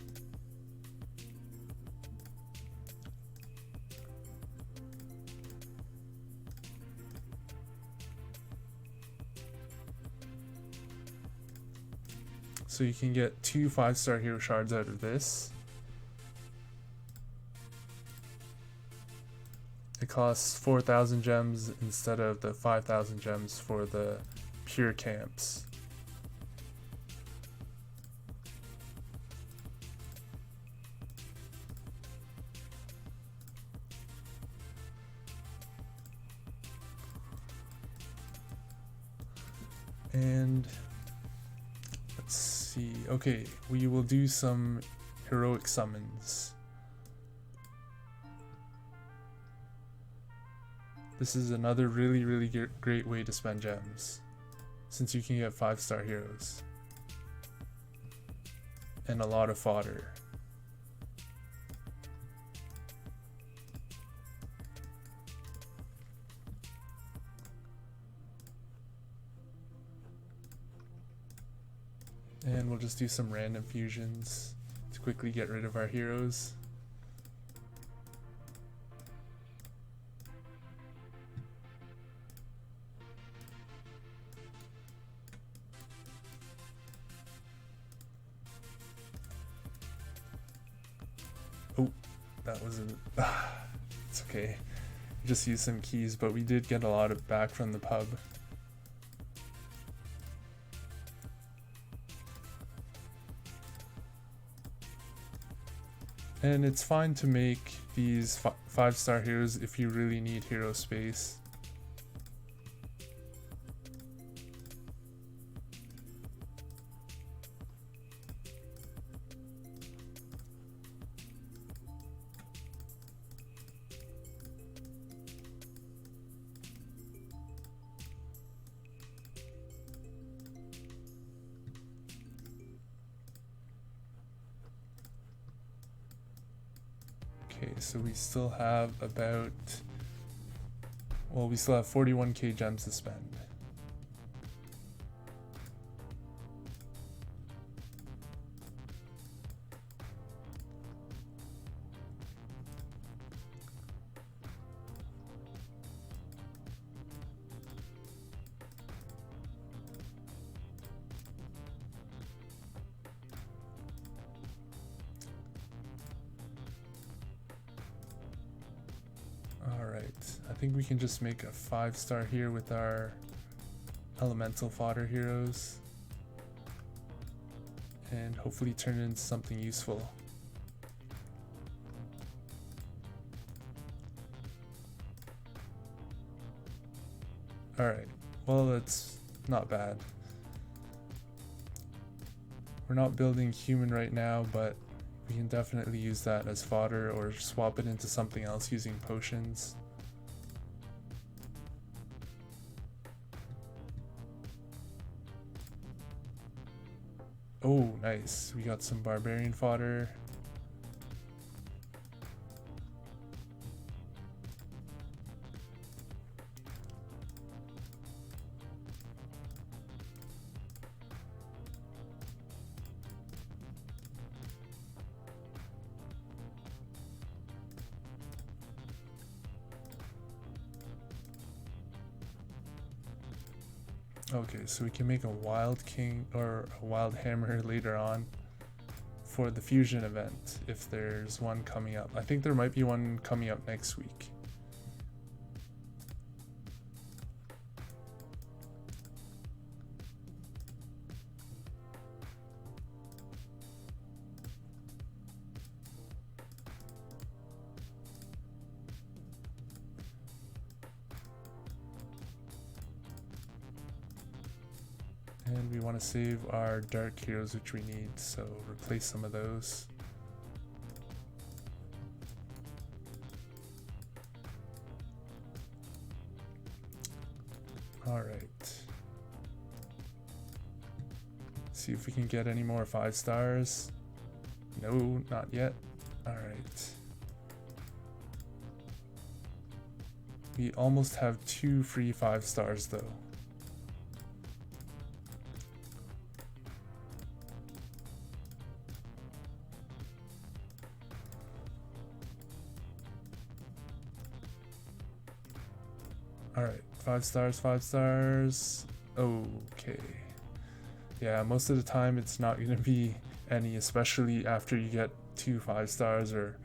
So you can get 2 5-star hero shards out of this. It costs 4,000 gems instead of the 5,000 gems for the pure camps. And let's see. Okay, we will do some heroic summons. This is another really great way to spend gems, since you can get 5-star heroes and a lot of fodder. And we'll just do some random fusions to quickly get rid of our heroes. Oh, that was a... it's okay. Just use some keys, but we did get a lot of back from the pub. And it's fine to make these 5-star heroes if you really need hero space. Okay, so we still have about, well, we still have 41k gems to spend. I think we can just make a 5-star here with our elemental fodder heroes and hopefully turn it into something useful. Alright, well, that's not bad. We're not building human right now, but we can definitely use that as fodder or swap it into something else using potions. Oh, nice. We got some barbarian fodder. Okay, so we can make a wild king or a wild hammer later on for the fusion event if there's one coming up. I think there might be one coming up next week. And we want to save our dark heroes, which we need, so replace some of those. Alright. See if we can get any more 5-stars. No, not yet. Alright. We almost have 2 free 5-stars though. Alright, 5 stars, 5 stars. Okay. Yeah, most of the time it's not going to be any, especially after you get 2 5 stars or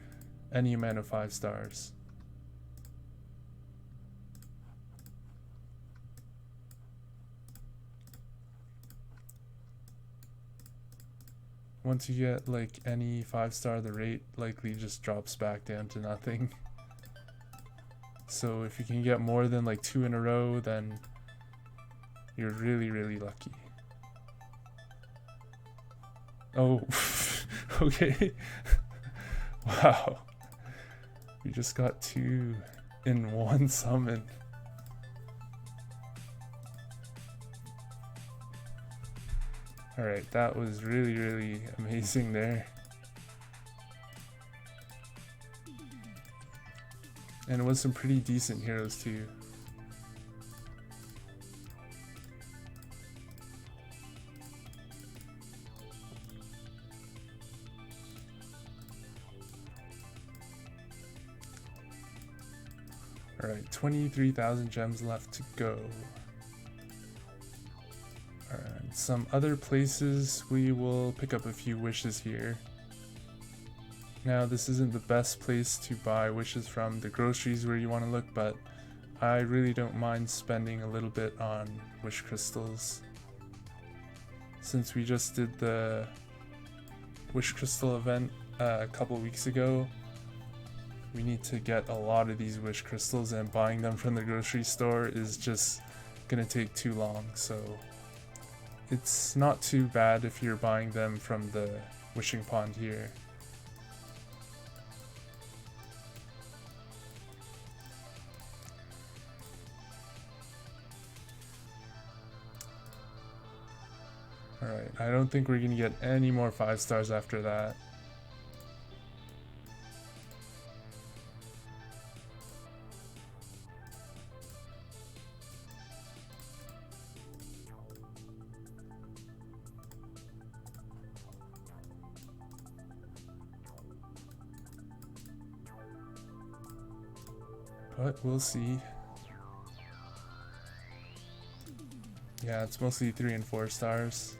any amount of 5 stars. Once you get like any 5-star, the rate likely just drops back down to nothing. So if you can get more than like 2 in a row, then you're really lucky. Oh, okay. Wow. We just got 2 in one summon. Alright, that was really amazing there. And it was some pretty decent heroes too. Alright, 23,000 gems left to go. Alright, some other places we will pick up a few wishes here. Now this isn't the best place to buy wishes from, the groceries where you want to look, but I really don't mind spending a little bit on wish crystals. Since we just did the wish crystal event a couple weeks ago, we need to get a lot of these wish crystals, and buying them from the grocery store is just gonna take too long, so it's not too bad if you're buying them from the wishing pond here. Alright, I don't think we're gonna get any more 5 stars after that. But we'll see. Yeah, it's mostly 3 and 4 stars.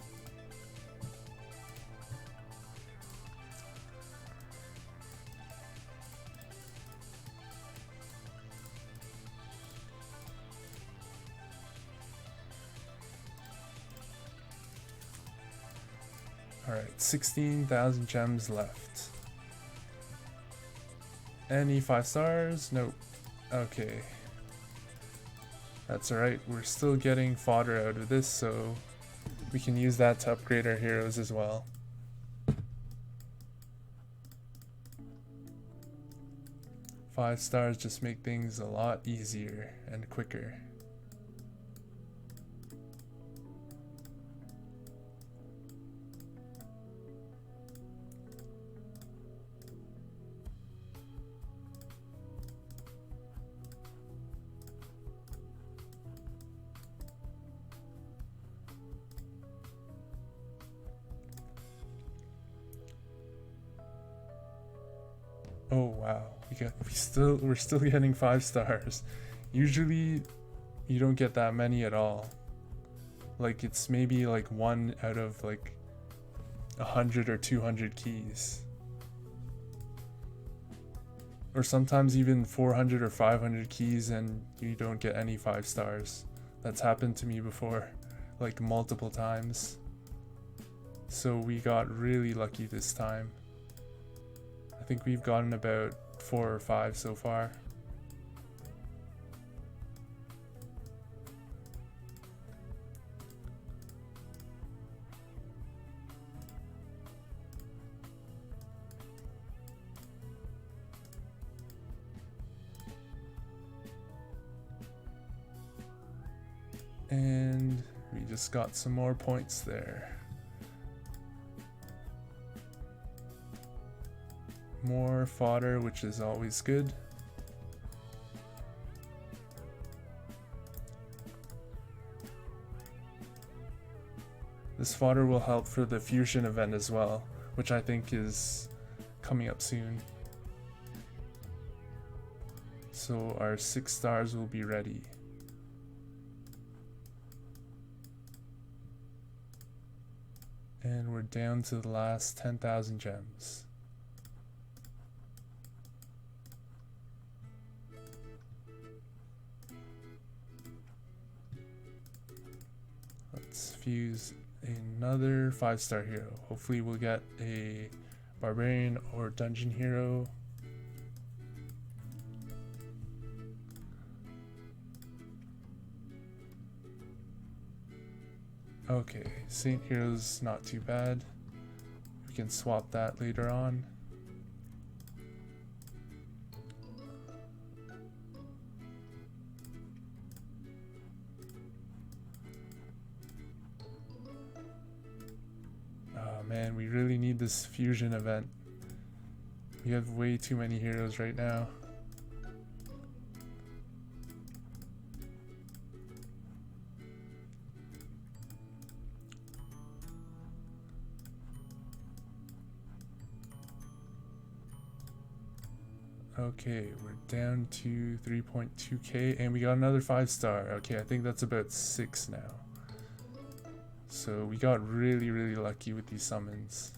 Alright, 16,000 gems left. Any 5 stars? Nope. Okay. That's alright, we're still getting fodder out of this, so we can use that to upgrade our heroes as well. Five stars just make things a lot easier and quicker. Oh wow, we're still getting 5 stars. Usually you don't get that many at all. Like it's maybe like 1 out of like 100 or 200 keys. Or sometimes even 400 or 500 keys and you don't get any 5 stars. That's happened to me before, like multiple times. So we got really lucky this time. I think we've gotten about 4 or 5 so far. And we just got some more points there. More fodder, which is always good. This fodder will help for the fusion event as well, which I think is coming up soon. So our 6 stars will be ready. And we're down to the last 10,000 gems. Let's fuse another 5-star hero. Hopefully we'll get a barbarian or dungeon hero. Okay, Saint Hero's not too bad. can swap that later on. Oh man, we really need this fusion event. We have way too many heroes right now. Okay, we're down to 3.2k and we got another 5-star. Okay, I think that's about 6 now. So we got really, really lucky with these summons.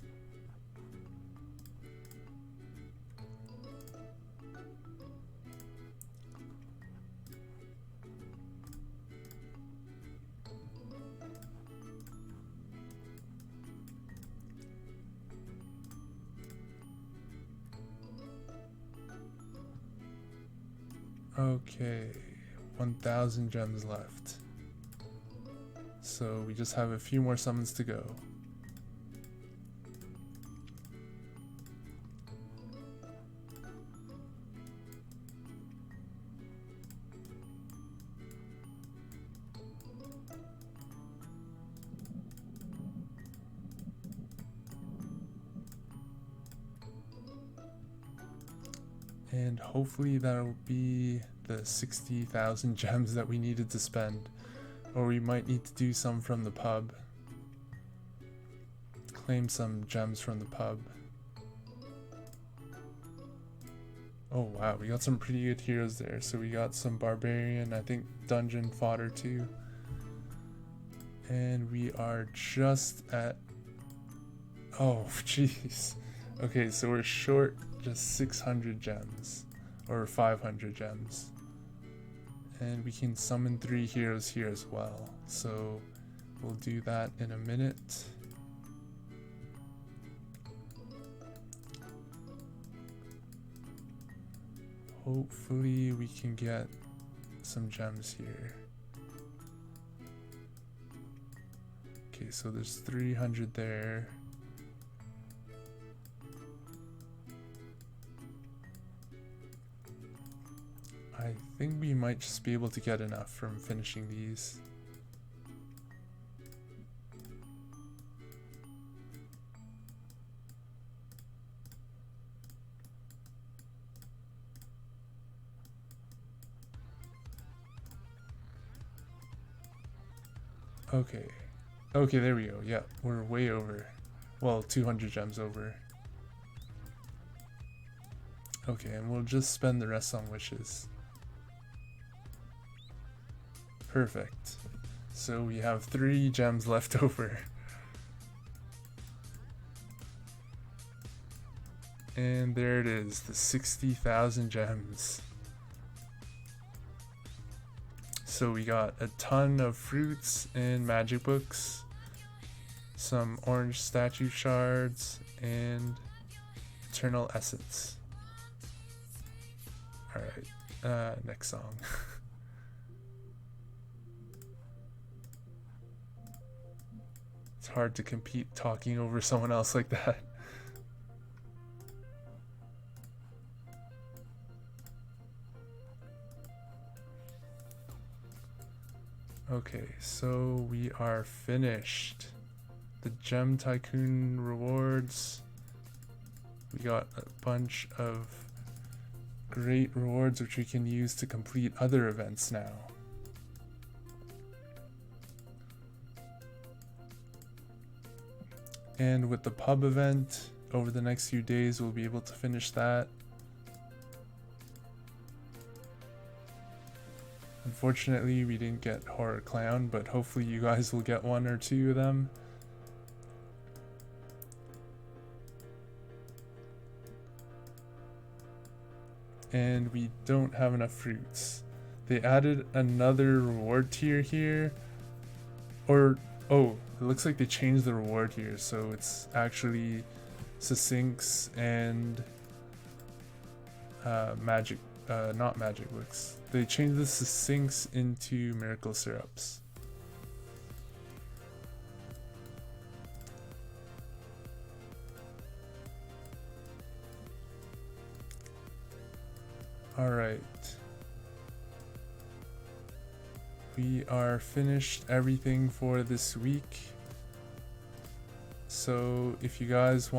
Okay, 1,000 gems left. So we just have a few more summons to go. And hopefully that'll be the 60,000 gems that we needed to spend. Or we might need to do some from the pub. Claim some gems from the pub. Oh wow, we got some pretty good heroes there. So we got some barbarian, I think dungeon fodder too. And we are just at... Oh jeez. Okay, so we're short just 600 gems. Or 500 gems. And we can summon 3 heroes here as well. So we'll do that in a minute. Hopefully we can get some gems here. Okay, so there's 300 there. I think we might just be able to get enough from finishing these. Okay. Okay, there we go. Yeah, we're way over. Well, 200 gems over. Okay, and we'll just spend the rest on wishes. Perfect. So we have 3 gems left over. And there it is, the 60,000 gems. So we got a ton of fruits and magic books, some orange statue shards, and eternal essence. Alright, next song. It's hard to compete talking over someone else like that. Okay, so we are finished. The Gem Tycoon rewards. We got a bunch of great rewards which we can use to complete other events now. And with the pub event, over the next few days, we'll be able to finish that. Unfortunately, we didn't get Horror Clown, but hopefully you guys will get 1 or 2 of them. And we don't have enough fruits. They added another reward tier here. Or, oh, it looks like they changed the reward here, so it's actually Succincts and magic, not magic books. They changed the Succincts into miracle syrups. Alright. We are finished everything for this week. So if you guys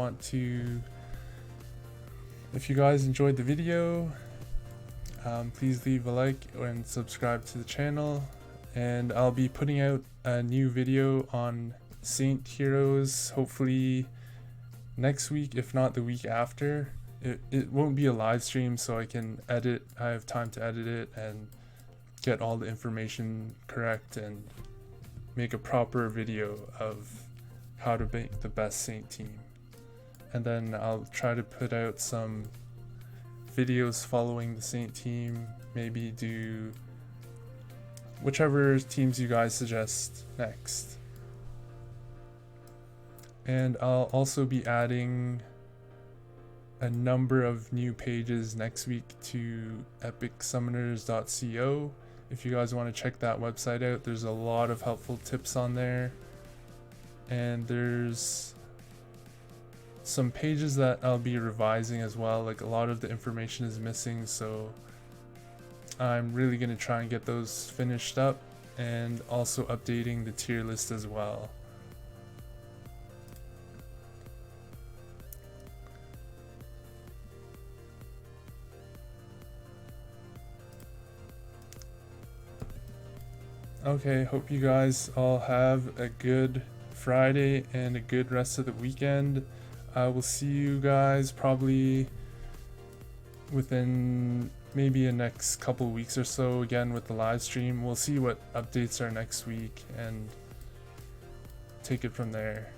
enjoyed the video, please leave a like and subscribe to the channel. And I'll be putting out a new video on Saint Heroes hopefully next week, if not the week after. It won't be a live stream, so I have time to edit it and get all the information correct and make a proper video of how to make the best Saint team. And then I'll try to put out some videos following the Saint team, maybe do whichever teams you guys suggest next. And I'll also be adding a number of new pages next week to epicsummoners.co. If you guys want to check that website out, there's a lot of helpful tips on there. And there's some pages that I'll be revising as well. Like, a lot of the information is missing, so I'm really going to try and get those finished up, and also updating the tier list as well. Okay, hope you guys all have a good Friday and a good rest of the weekend. I will see you guys probably within maybe the next couple weeks or so again with the live stream. We'll see what updates are next week and take it from there.